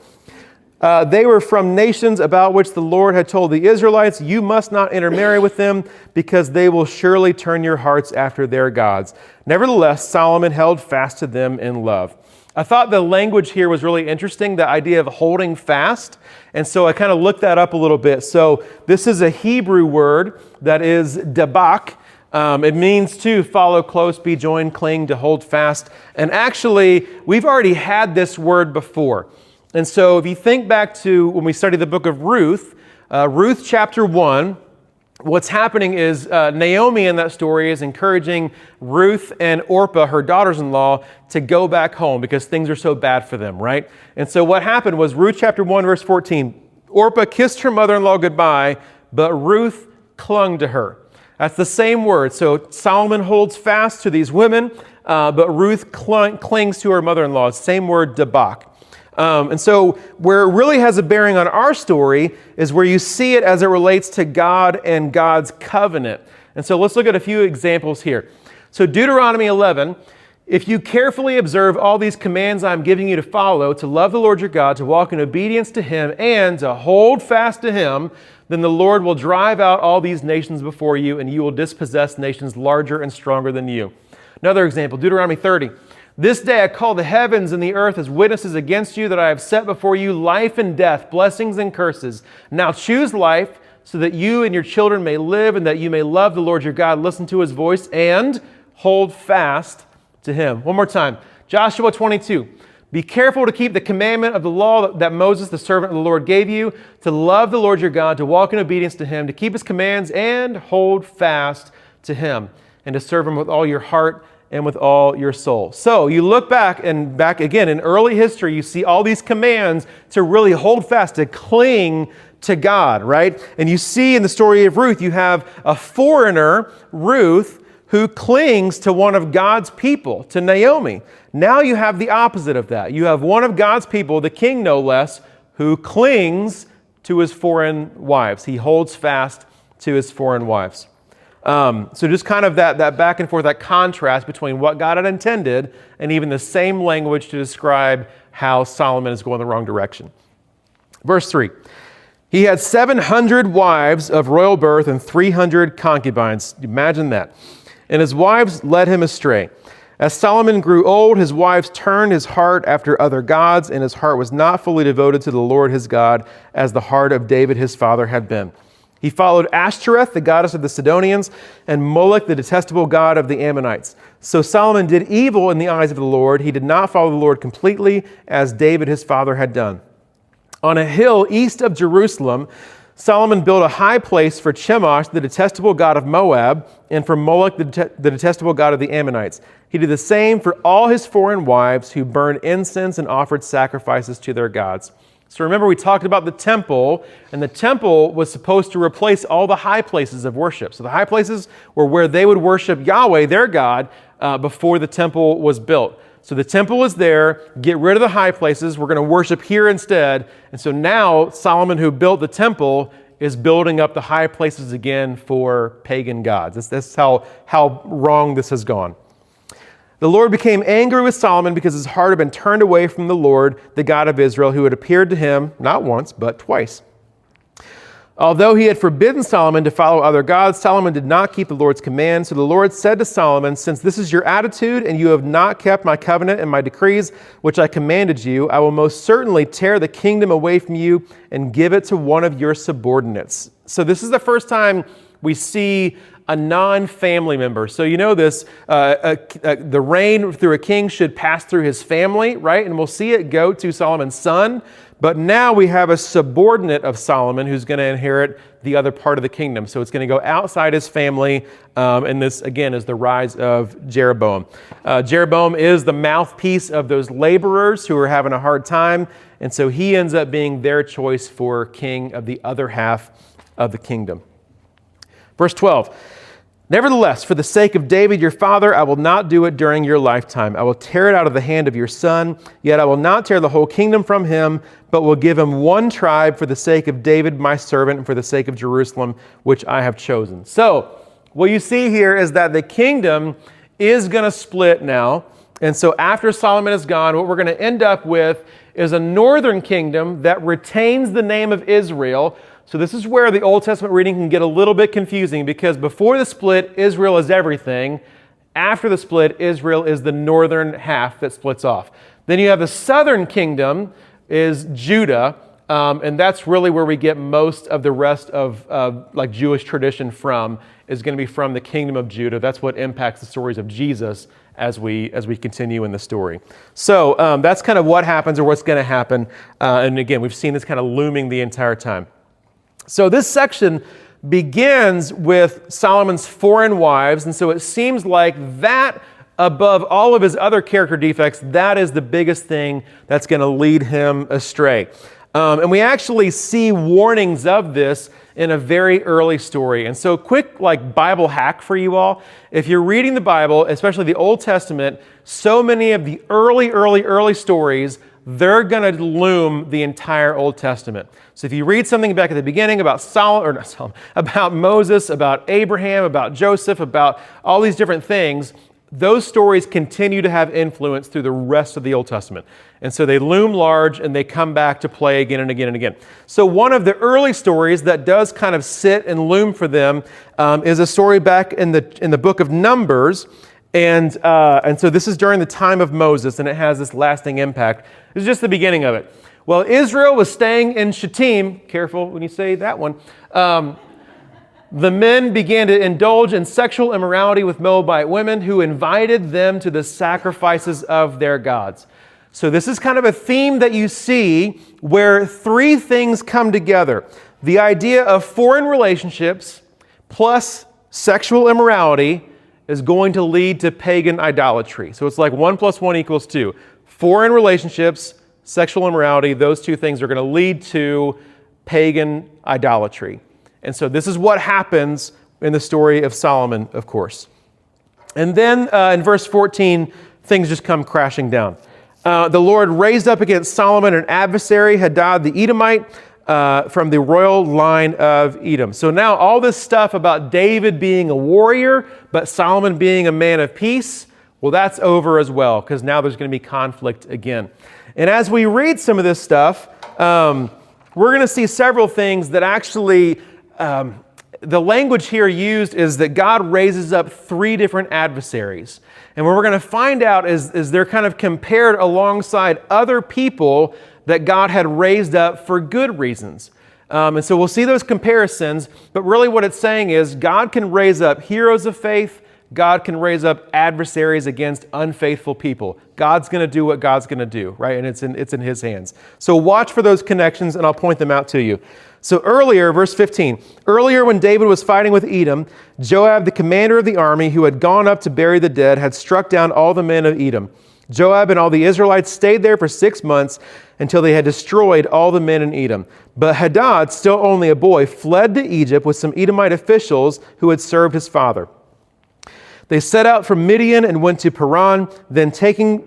They were from nations about which the Lord had told the Israelites, you must not intermarry with them because they will surely turn your hearts after their gods. Nevertheless, Solomon held fast to them in love. I thought the language here was really interesting, the idea of holding fast. And so I kind of looked that up a little bit. So this is a Hebrew word that is debak. It means to follow close, be joined, cling, to hold fast. And actually, we've already had this word before. And so if you think back to when we studied the book of Ruth, Ruth chapter 1, what's happening is Naomi in that story is encouraging Ruth and Orpah, her daughters-in-law, to go back home because things are so bad for them, right? And so what happened was Ruth chapter 1, verse 14, Orpah kissed her mother-in-law goodbye, but Ruth clung to her. That's the same word. So Solomon holds fast to these women, but Ruth clings to her mother-in-law. Same word, debak. And so where it really has a bearing on our story is where you see it as it relates to God and God's covenant. And so let's look at a few examples here. So Deuteronomy 11, if you carefully observe all these commands I'm giving you to follow, to love the Lord your God, to walk in obedience to him, and to hold fast to him, then the Lord will drive out all these nations before you, and you will dispossess nations larger and stronger than you. Another example, Deuteronomy 30. This day I call the heavens and the earth as witnesses against you that I have set before you life and death, blessings and curses. Now choose life so that you and your children may live and that you may love the Lord your God, listen to his voice, and hold fast to him. One more time. Joshua 22. Be careful to keep the commandment of the law that Moses, the servant of the Lord, gave you, to love the Lord your God, to walk in obedience to him, to keep his commands, and hold fast to him, and to serve him with all your heart and with all your soul. So you look back again in early history, you see all these commands to really hold fast, to cling to God, right? And you see in the story of Ruth, you have a foreigner, Ruth, who clings to one of God's people, to Naomi. Now you have the opposite of that. You have one of God's people, the king no less, who clings to his foreign wives. He holds fast to his foreign wives. So just kind of that back and forth, that contrast between what God had intended and even the same language to describe how Solomon is going the wrong direction. Verse 3, he had 700 wives of royal birth and 300 concubines. Imagine that. And his wives led him astray. As Solomon grew old, his wives turned his heart after other gods, and his heart was not fully devoted to the Lord his God as the heart of David his father had been. He followed Ashtoreth, the goddess of the Sidonians, and Moloch, the detestable god of the Ammonites. So Solomon did evil in the eyes of the Lord. He did not follow the Lord completely, as David his father had done. On a hill east of Jerusalem, Solomon built a high place for Chemosh, the detestable god of Moab, and for Moloch, the detestable god of the Ammonites. He did the same for all his foreign wives who burned incense and offered sacrifices to their gods. So remember, we talked about the temple, and the temple was supposed to replace all the high places of worship. So the high places were where they would worship Yahweh, their God, before the temple was built. So the temple is there, get rid of the high places, we're going to worship here instead. And so now Solomon, who built the temple, is building up the high places again for pagan gods. That's how wrong this has gone. The Lord became angry with Solomon because his heart had been turned away from the Lord, the God of Israel, who had appeared to him not once, but twice. Although he had forbidden Solomon to follow other gods, Solomon did not keep the Lord's command. So the Lord said to Solomon, since this is your attitude and you have not kept my covenant and my decrees, which I commanded you, I will most certainly tear the kingdom away from you and give it to one of your subordinates. So this is the first time we see a non-family member. So you know this, the reign through a king should pass through his family, right? And we'll see it go to Solomon's son. But now we have a subordinate of Solomon who's going to inherit the other part of the kingdom. So it's going to go outside his family. And this, again, is the rise of Jeroboam. Jeroboam is the mouthpiece of those laborers who are having a hard time. And so he ends up being their choice for king of the other half of the kingdom. Verse 12. Nevertheless, for the sake of David your father, I will not do it during your lifetime. I will tear it out of the hand of your son, yet I will not tear the whole kingdom from him, but will give him one tribe for the sake of David my servant, and for the sake of Jerusalem, which I have chosen. So, what you see here is that the kingdom is going to split now. And so after Solomon is gone, what we're going to end up with is a northern kingdom that retains the name of Israel. So this is where the Old Testament reading can get a little bit confusing, because before the split, Israel is everything. After the split, Israel is the northern half that splits off. Then you have the southern kingdom is Judah, and that's really where we get most of the rest of like Jewish tradition from, is going to be from the kingdom of Judah. That's what impacts the stories of Jesus as we continue in the story. So that's kind of what happens, or what's going to happen. And again, we've seen this kind of looming the entire time. So this section begins with Solomon's foreign wives, and so it seems like that, above all of his other character defects, that is the biggest thing that's going to lead him astray. And we actually see warnings of this in a very early story. And so quick Bible hack for you all. If you're reading the Bible, especially the Old Testament, so many of the early stories, they're going to loom the entire Old Testament. So if you read something back at the beginning about about Moses, about Abraham, about Joseph, about all these different things, those stories continue to have influence through the rest of the Old Testament. And so they loom large and they come back to play again and again and again. So one of the early stories that does kind of sit and loom for them is a story back in the book of Numbers. And so this is during the time of Moses, and it has this lasting impact. This is just the beginning of it. Well, Israel was staying in Shittim. Careful when you say that one. The men began to indulge in sexual immorality with Moabite women, who invited them to the sacrifices of their gods. So this is kind of a theme that you see where three things come together. The idea of foreign relationships plus sexual immorality is going to lead to pagan idolatry. So it's like 1 + 1 = 2. Foreign relationships, sexual immorality, those two things are going to lead to pagan idolatry. And so this is what happens in the story of Solomon, of course. And then in verse 14, things just come crashing down. The Lord raised up against Solomon an adversary, Hadad the Edomite, from the royal line of Edom. So now all this stuff about David being a warrior, but Solomon being a man of peace, well, that's over as well, because now there's going to be conflict again. And as we read some of this stuff, we're going to see several things that actually, the language here used is that God raises up three different adversaries. And what we're going to find out is they're kind of compared alongside other people that God had raised up for good reasons. And so we'll see those comparisons, but really what it's saying is God can raise up heroes of faith, God can raise up adversaries against unfaithful people. God's going to do what God's going to do, right? And it's in His hands. So watch for those connections, and I'll point them out to you. So earlier, verse 15, earlier when David was fighting with Edom, Joab, the commander of the army, who had gone up to bury the dead, had struck down all the men of Edom. Joab and all the Israelites stayed there for 6 months until they had destroyed all the men in Edom. But Hadad, still only a boy, fled to Egypt with some Edomite officials who had served his father. They set out from Midian and went to Paran. Then taking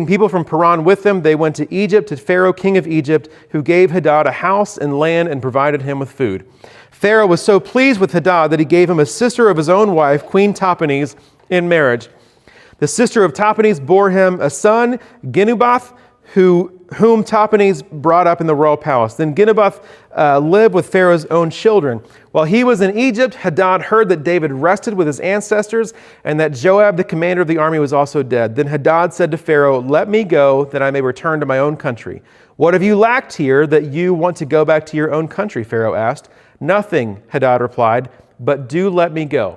people from Paran with them, they went to Egypt, to Pharaoh, king of Egypt, who gave Hadad a house and land and provided him with food. Pharaoh was so pleased with Hadad that he gave him a sister of his own wife, Queen Tahpenes, in marriage. The sister of Tahpenes bore him a son, Genubath, whom Tahpenes brought up in the royal palace. Then Genubath lived with Pharaoh's own children. While he was in Egypt, Hadad heard that David rested with his ancestors and that Joab, the commander of the army, was also dead. Then Hadad said to Pharaoh, "Let me go, that I may return to my own country." "What have you lacked here that you want to go back to your own country?" Pharaoh asked. "Nothing," Hadad replied, "but do let me go."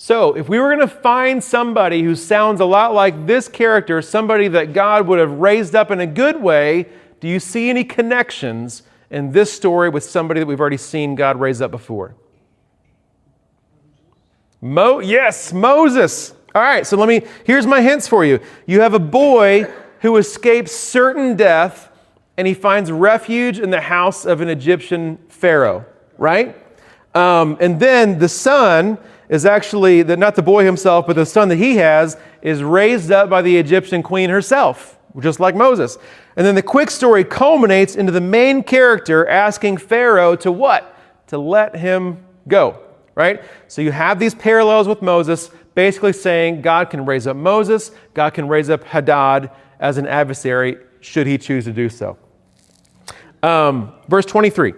So if we were going to find somebody who sounds a lot like this character, somebody that God would have raised up in a good way Do you see any connections in this story with somebody that we've already seen God raise up before? Yes, Moses. All right, so here's my hints for you. You have a boy who escapes certain death, and he finds refuge in the house of an Egyptian pharaoh, right? And then the son is actually, not the boy himself, but the son that he has is raised up by the Egyptian queen herself, just like Moses. And then the quick story culminates into the main character asking Pharaoh to what? To let him go, right? So you have these parallels with Moses, basically saying God can raise up Moses, God can raise up Hadad as an adversary, should he choose to do so. Verse 23.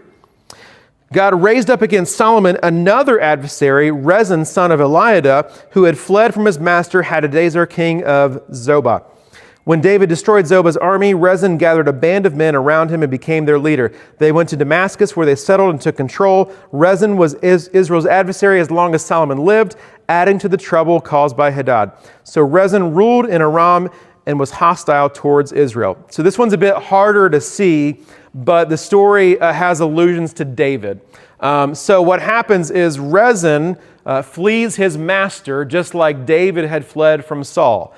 God raised up against Solomon another adversary, Rezin, son of Eliada, who had fled from his master Hadadezer, king of Zobah. When David destroyed Zobah's army, Rezin gathered a band of men around him and became their leader. They went to Damascus, where they settled and took control. Rezin was Israel's adversary as long as Solomon lived, adding to the trouble caused by Hadad. So Rezin ruled in Aram and was hostile towards Israel. So this one's a bit harder to see, but the story has allusions to David. So what happens is Rezin flees his master, just like David had fled from Saul.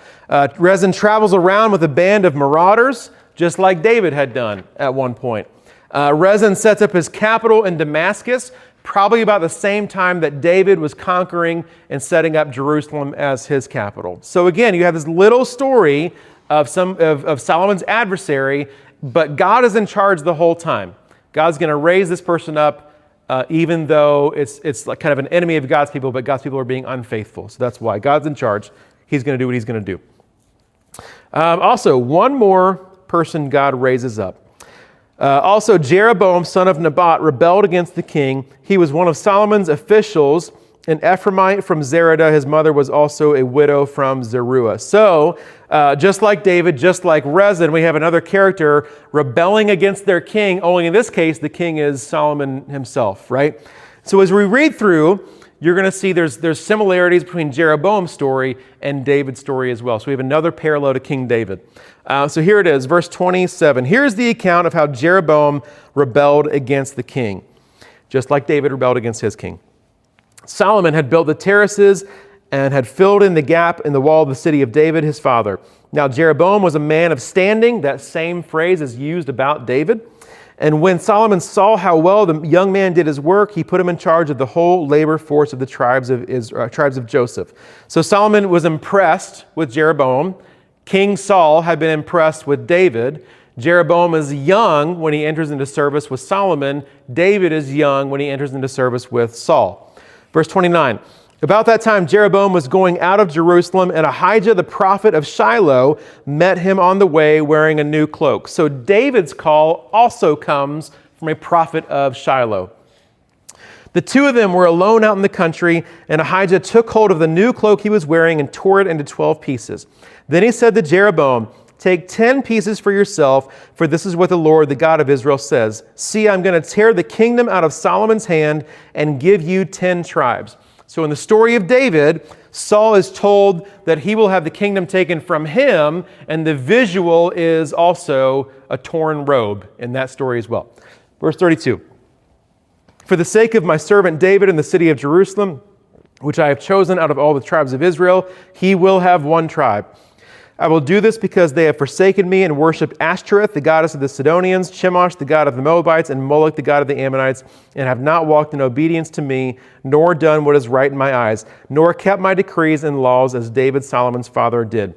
Rezin travels around with a band of marauders, just like David had done at one point. Rezin sets up his capital in Damascus, probably about the same time that David was conquering and setting up Jerusalem as his capital. So again, you have this little story of Solomon's adversary, but God is in charge the whole time. God's going to raise this person up, even though it's like kind of an enemy of God's people, but God's people are being unfaithful. So that's why God's in charge. He's going to do what he's going to do. Also, one more person God raises up. Also, Jeroboam, son of Nebat, rebelled against the king. He was one of Solomon's officials, an Ephraimite from Zeradah. His mother was also a widow from Zeruah. So, just like David, just like Rezin, we have another character rebelling against their king, only in this case, the king is Solomon himself, right? So as we read through, you're going to see there's similarities between Jeroboam's story and David's story as well. So we have another parallel to King David. So here it is, verse 27. Here's the account of how Jeroboam rebelled against the king, just like David rebelled against his king. Solomon had built the terraces and had filled in the gap in the wall of the city of David, his father. Now Jeroboam was a man of standing. That same phrase is used about David. And when Solomon saw how well the young man did his work, he put him in charge of the whole labor force of the tribes of Joseph. So Solomon was impressed with Jeroboam. King Saul had been impressed with David. Jeroboam is young when he enters into service with Solomon. David is young when he enters into service with Saul. Verse 29. About that time, Jeroboam was going out of Jerusalem, and Ahijah, the prophet of Shiloh, met him on the way wearing a new cloak. So David's call also comes from a prophet of Shiloh. The two of them were alone out in the country, and Ahijah took hold of the new cloak he was wearing and tore it into 12 pieces. Then he said to Jeroboam, "Take 10 pieces for yourself, for this is what the Lord, the God of Israel, says. See, I'm going to tear the kingdom out of Solomon's hand and give you 10 tribes." So in the story of David, Saul is told that he will have the kingdom taken from him, and the visual is also a torn robe in that story as well. Verse 32. "For the sake of my servant David in the city of Jerusalem, which I have chosen out of all the tribes of Israel, he will have one tribe. I will do this because they have forsaken me and worshipped Ashtoreth, the goddess of the Sidonians, Chemosh, the god of the Moabites, and Moloch, the god of the Ammonites, and have not walked in obedience to me, nor done what is right in my eyes, nor kept my decrees and laws as David, Solomon's father, did."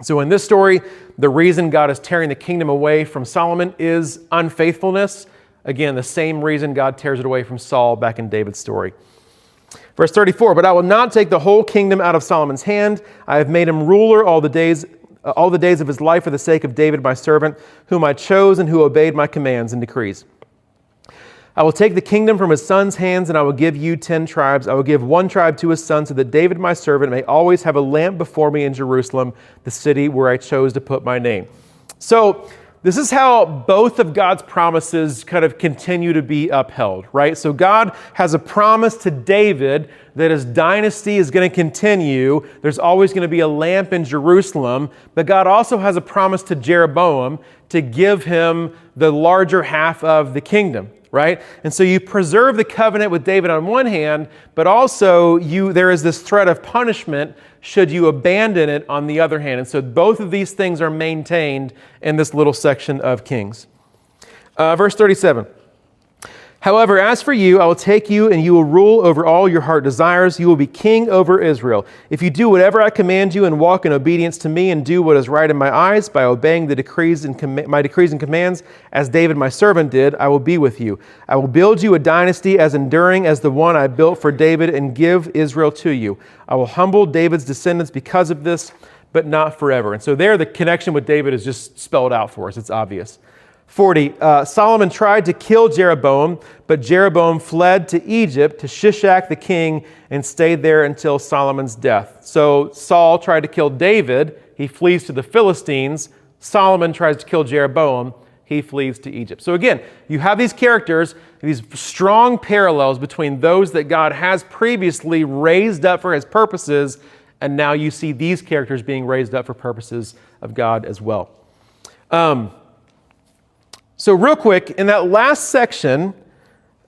So in this story, the reason God is tearing the kingdom away from Solomon is unfaithfulness. Again, the same reason God tears it away from Saul back in David's story. Verse 34, "But I will not take the whole kingdom out of Solomon's hand. I have made him ruler all the days of his life for the sake of David my servant, whom I chose and who obeyed my commands and decrees. I will take the kingdom from his son's hands, and I will give you 10 tribes. I will give one tribe to his son, so that David my servant may always have a lamp before me in Jerusalem, the city where I chose to put my name." So This is how both of God's promises kind of continue to be upheld, right? So God has a promise to David that his dynasty is going to continue. There's always going to be a lamp in Jerusalem. But God also has a promise to Jeroboam to give him the larger half of the kingdom, right? And so you preserve the covenant with David on one hand, but also there is this threat of punishment should you abandon it on the other hand. And so both of these things are maintained in this little section of Kings. Verse 37. However, as for you, I will take you and you will rule over all your heart desires. You will be king over Israel. If you do whatever I command you and walk in obedience to me and do what is right in my eyes by obeying the decrees and my decrees and commands, as David my servant did, I will be with you. I will build you a dynasty as enduring as the one I built for David and give Israel to you. I will humble David's descendants because of this, but not forever. And so there the connection with David is just spelled out for us. It's obvious. 40, Solomon tried to kill Jeroboam, but Jeroboam fled to Egypt to Shishak the king and stayed there until Solomon's death. So Saul tried to kill David. He flees to the Philistines. Solomon tries to kill Jeroboam. He flees to Egypt. So again, you have these characters, these strong parallels between those that God has previously raised up for his purposes, and now you see these characters being raised up for purposes of God as well. So real quick, in that last section,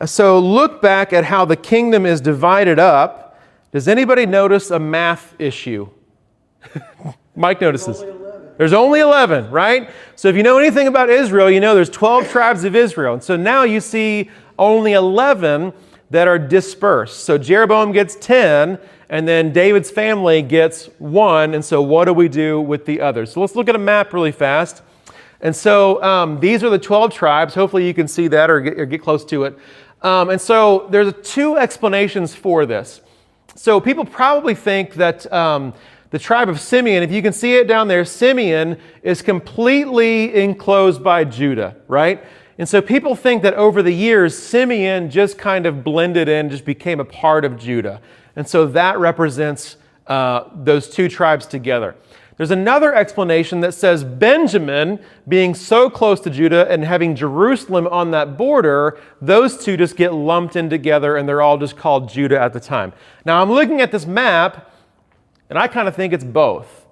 so look back at how the kingdom is divided up. Does anybody notice a math issue? Mike notices. There's only 11, right? So if you know anything about Israel, you know there's 12 tribes of Israel. And so now you see only 11 that are dispersed. So Jeroboam gets 10, and then David's family gets 1. And so what do we do with the others? So let's look at a map really fast. And so these are the 12 tribes. Hopefully you can see that or get close to it. And so there's 2 explanations for this. So people probably think that the tribe of Simeon, if you can see it down there, Simeon is completely enclosed by Judah, right? And so people think that over the years, Simeon just kind of blended in, just became a part of Judah. And so that represents those 2 tribes together. There's another explanation that says Benjamin, being so close to Judah and having Jerusalem on that border, those 2 just get lumped in together and they're all just called Judah at the time. Now I'm looking at this map and I kind of think it's both.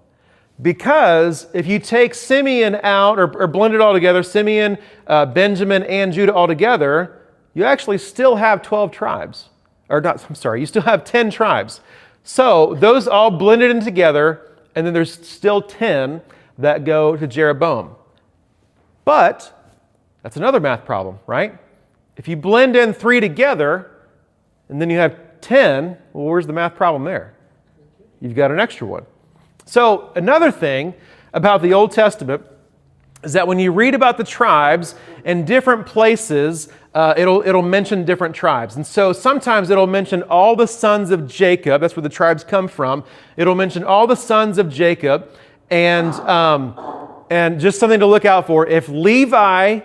Because if you take Simeon out or blend it all together, Simeon, Benjamin, and Judah all together, you actually still have 12 tribes. You still have 10 tribes. So those all blended in together. And then there's still 10 that go to Jeroboam. But that's another math problem, right? If you blend in 3 together, and then you have 10, well, where's the math problem there? You've got an extra one. So another thing about the Old Testament is that when you read about the tribes in different places, it'll mention different tribes. And so sometimes it'll mention all the sons of Jacob. That's where the tribes come from. It'll mention all the sons of Jacob. And just something to look out for. If Levi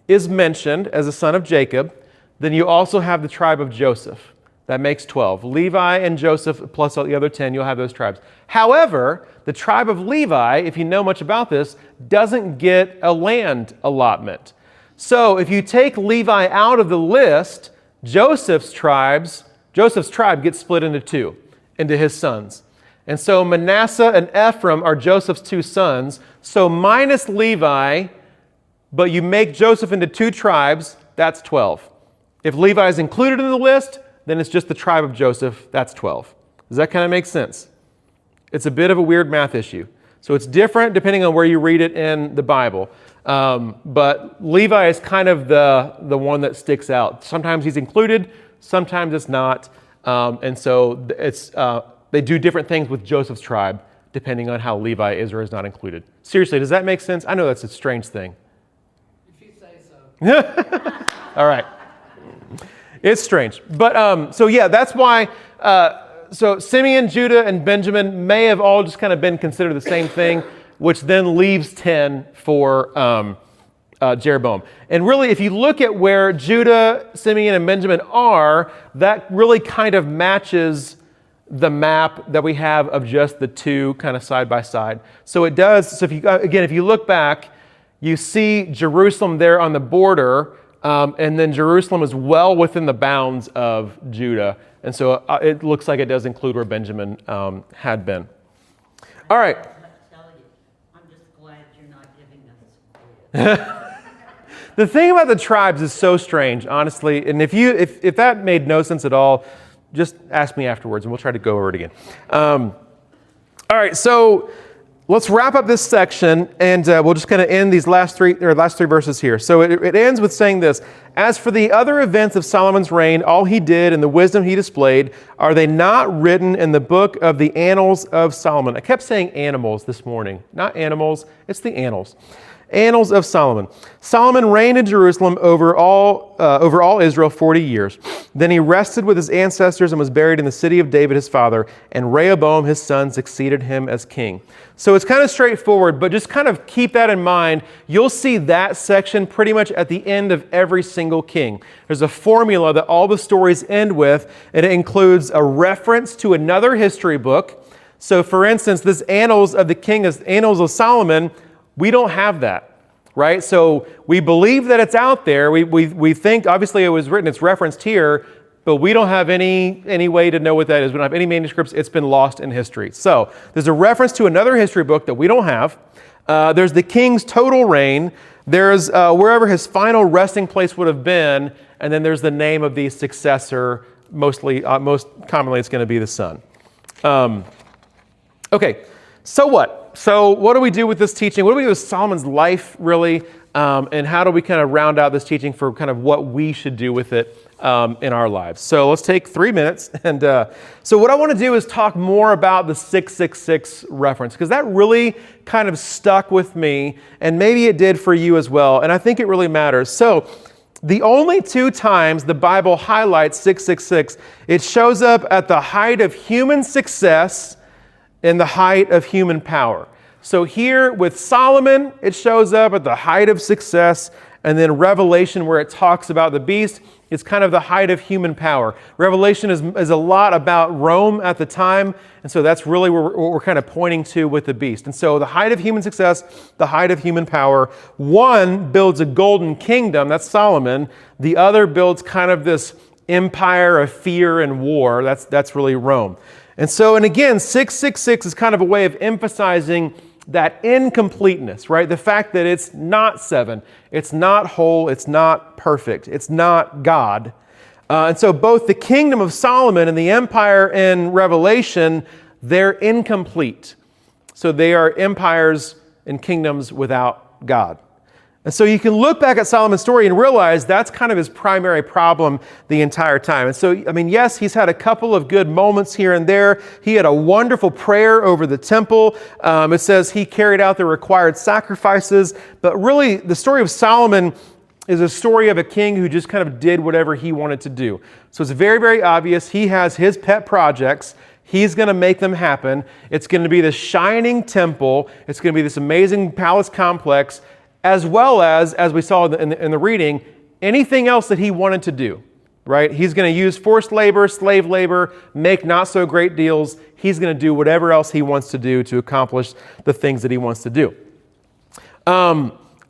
is mentioned as a son of Jacob, then you also have the tribe of Joseph. That makes 12. Levi and Joseph plus all the other 10, you'll have those tribes. However, the tribe of Levi, if you know much about this, doesn't get a land allotment. So if you take Levi out of the list, Joseph's tribe gets split into 2, into his sons. And so Manasseh and Ephraim are Joseph's 2 sons. So minus Levi, but you make Joseph into 2 tribes, that's 12. If Levi is included in the list, then it's just the tribe of Joseph, that's 12. Does that kind of make sense? It's a bit of a weird math issue. So it's different depending on where you read it in the Bible. But Levi is kind of the one that sticks out. Sometimes he's included, sometimes it's not. And so they do different things with Joseph's tribe depending on how Levi is or is not included. Seriously, does that make sense? I know that's a strange thing. If you say so. All right. It's strange. But so yeah, that's why so Simeon, Judah, and Benjamin may have all just kind of been considered the same thing, which then leaves 10 for Jeroboam. And really, if you look at where Judah, Simeon, and Benjamin are, that really kind of matches the map that we have of just the 2 kind of side by side. So it does. So if you look back, You see Jerusalem there on the border, and then Jerusalem is well within the bounds of Judah. And so it looks like it does include where Benjamin had been. All right. I'm just glad you're not giving us. The thing about the tribes is so strange, honestly. And if that made no sense at all, just ask me afterwards, and we'll try to go over it again. All right, so let's wrap up this section, and we'll just kind of end these last three verses here. So it ends with saying this: "As for the other events of Solomon's reign, all he did and the wisdom he displayed, are they not written in the book of the annals of Solomon?" I kept saying animals this morning, not animals. It's the annals. Annals of Solomon. "Solomon reigned in Jerusalem over all Israel 40 years. Then he rested with his ancestors and was buried in the city of David his father, and Rehoboam his son succeeded him as king." So it's kind of straightforward, but just kind of keep that in mind. You'll see that section pretty much at the end of every single king. There's a formula that all the stories end with, and it includes a reference to another history book. So for instance, this Annals of Solomon, we don't have that, right? So we believe that it's out there. We think, obviously it was written, it's referenced here, but we don't have any way to know what that is. We don't have any manuscripts. It's been lost in history. So there's a reference to another history book that we don't have. There's the king's total reign. There's wherever his final resting place would have been, and then there's the name of the successor. Most commonly, it's going to be the son. Okay, so what? So what do we do with this teaching? What do we do with Solomon's life, really? And how do we kind of round out this teaching for kind of what we should do with it in our lives? So let's take 3 minutes. And so what I want to do is talk more about the 666 reference, because that really kind of stuck with me, and maybe it did for you as well. And I think it really matters. So the only 2 times the Bible highlights 666, it shows up at the height of human success and the height of human power. So here with Solomon, it shows up at the height of success, and then Revelation, where it talks about the beast, is kind of the height of human power. Revelation is a lot about Rome at the time, and so that's really what we're kind of pointing to with the beast. And so the height of human success, the height of human power. One builds a golden kingdom, that's Solomon. The other builds kind of this empire of fear and war, that's really Rome. And so, and again, 666 is kind of a way of emphasizing that incompleteness, right? The fact that it's not 7, it's not whole, it's not perfect, it's not God. And so both the kingdom of Solomon and the empire in Revelation, they're incomplete. So they are empires and kingdoms without God. And so you can look back at Solomon's story and realize that's kind of his primary problem the entire time. And so, I mean, yes, he's had a couple of good moments here and there. He had a wonderful prayer over the temple. It says he carried out the required sacrifices. But really, the story of Solomon is a story of a king who just kind of did whatever he wanted to do. So it's very, very obvious. He has his pet projects. He's going to make them happen. It's going to be this shining temple. It's going to be this amazing palace complex, as well as we saw in the reading, anything else that he wanted to do, right? He's going to use forced labor, slave labor, make not so great deals. He's going to do whatever else he wants to do to accomplish the things that he wants to do.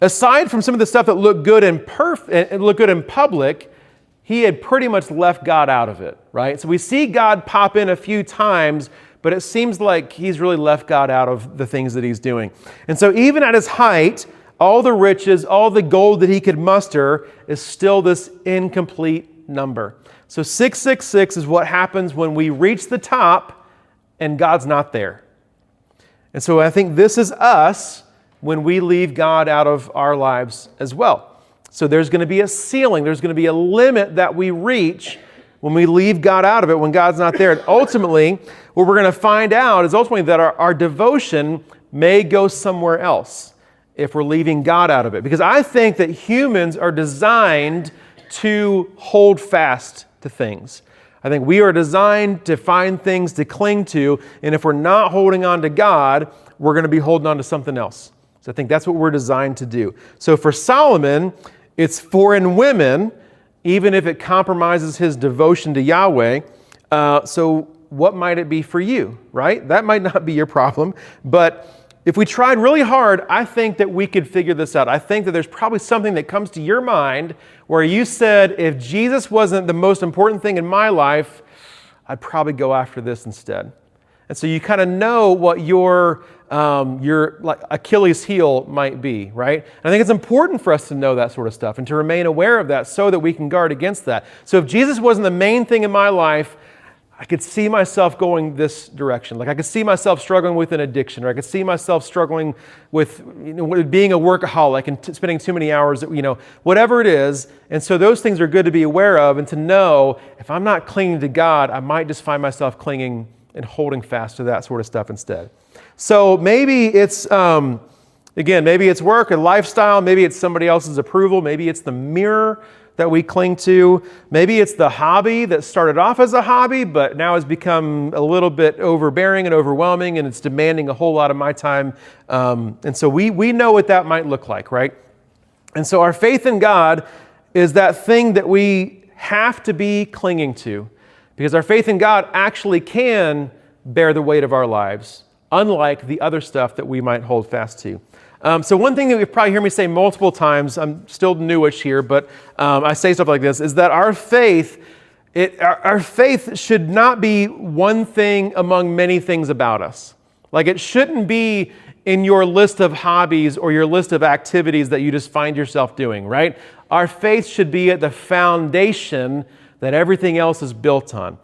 Aside from some of the stuff that looked good and looked good in public, he had pretty much left God out of it, right? So we see God pop in a few times, but it seems like he's really left God out of the things that he's doing. And so even at his height, all the riches, all the gold that he could muster is still this incomplete number. So 666 is what happens when we reach the top and God's not there. And so I think this is us when we leave God out of our lives as well. So there's going to be a ceiling. There's going to be a limit that we reach when we leave God out of it, when God's not there. And ultimately, what we're going to find out is ultimately that our devotion may go somewhere else if we're leaving God out of it. Because I think that humans are designed to hold fast to things. I think we are designed to find things to cling to, and if we're not holding on to God, we're going to be holding on to something else. So I think that's what we're designed to do. So for Solomon, it's foreign women, even if it compromises his devotion to Yahweh. So what might it be for you, right? That might not be your problem, but if we tried really hard, I think that we could figure this out. I think that there's probably something that comes to your mind where you said, if Jesus wasn't the most important thing in my life, I'd probably go after this instead. And so you kind of know what your like Achilles heel might be, right? And I think it's important for us to know that sort of stuff and to remain aware of that so that we can guard against that. So if Jesus wasn't the main thing in my life, I could see myself going this direction. Like I could see myself struggling with an addiction, or I could see myself struggling with being a workaholic and spending too many hours, whatever it is. And so those things are good to be aware of and to know if I'm not clinging to God, I might just find myself clinging and holding fast to that sort of stuff instead. So maybe it's, maybe it's work, a lifestyle, maybe it's somebody else's approval, maybe it's the mirror that we cling to. Maybe it's the hobby that started off as a hobby, but now has become a little bit overbearing and overwhelming, and it's demanding a whole lot of my time. And so we know what that might look like, right? And so our faith in God is that thing that we have to be clinging to, because our faith in God actually can bear the weight of our lives, unlike the other stuff that we might hold fast to. So one thing that you've probably heard me say multiple times, I'm still newish here, but I say stuff like this, is that our faith should not be one thing among many things about us. Like it shouldn't be in your list of hobbies or your list of activities that you just find yourself doing, right? Our faith should be at the foundation that everything else is built on.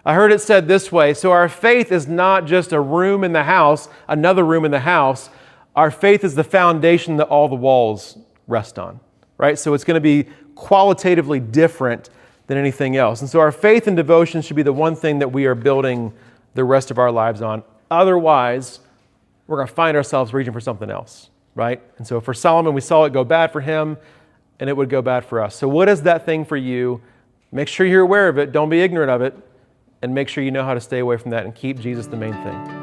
I heard it said this way, so our faith is not just a room in the house, another room in the house. Our faith is the foundation that all the walls rest on, right? So it's going to be qualitatively different than anything else. And so our faith and devotion should be the one thing that we are building the rest of our lives on. Otherwise, we're going to find ourselves reaching for something else, right? And so for Solomon, we saw it go bad for him, and it would go bad for us. So what is that thing for you? Make sure you're aware of it. Don't be ignorant of it. And make sure you know how to stay away from that and keep Jesus the main thing.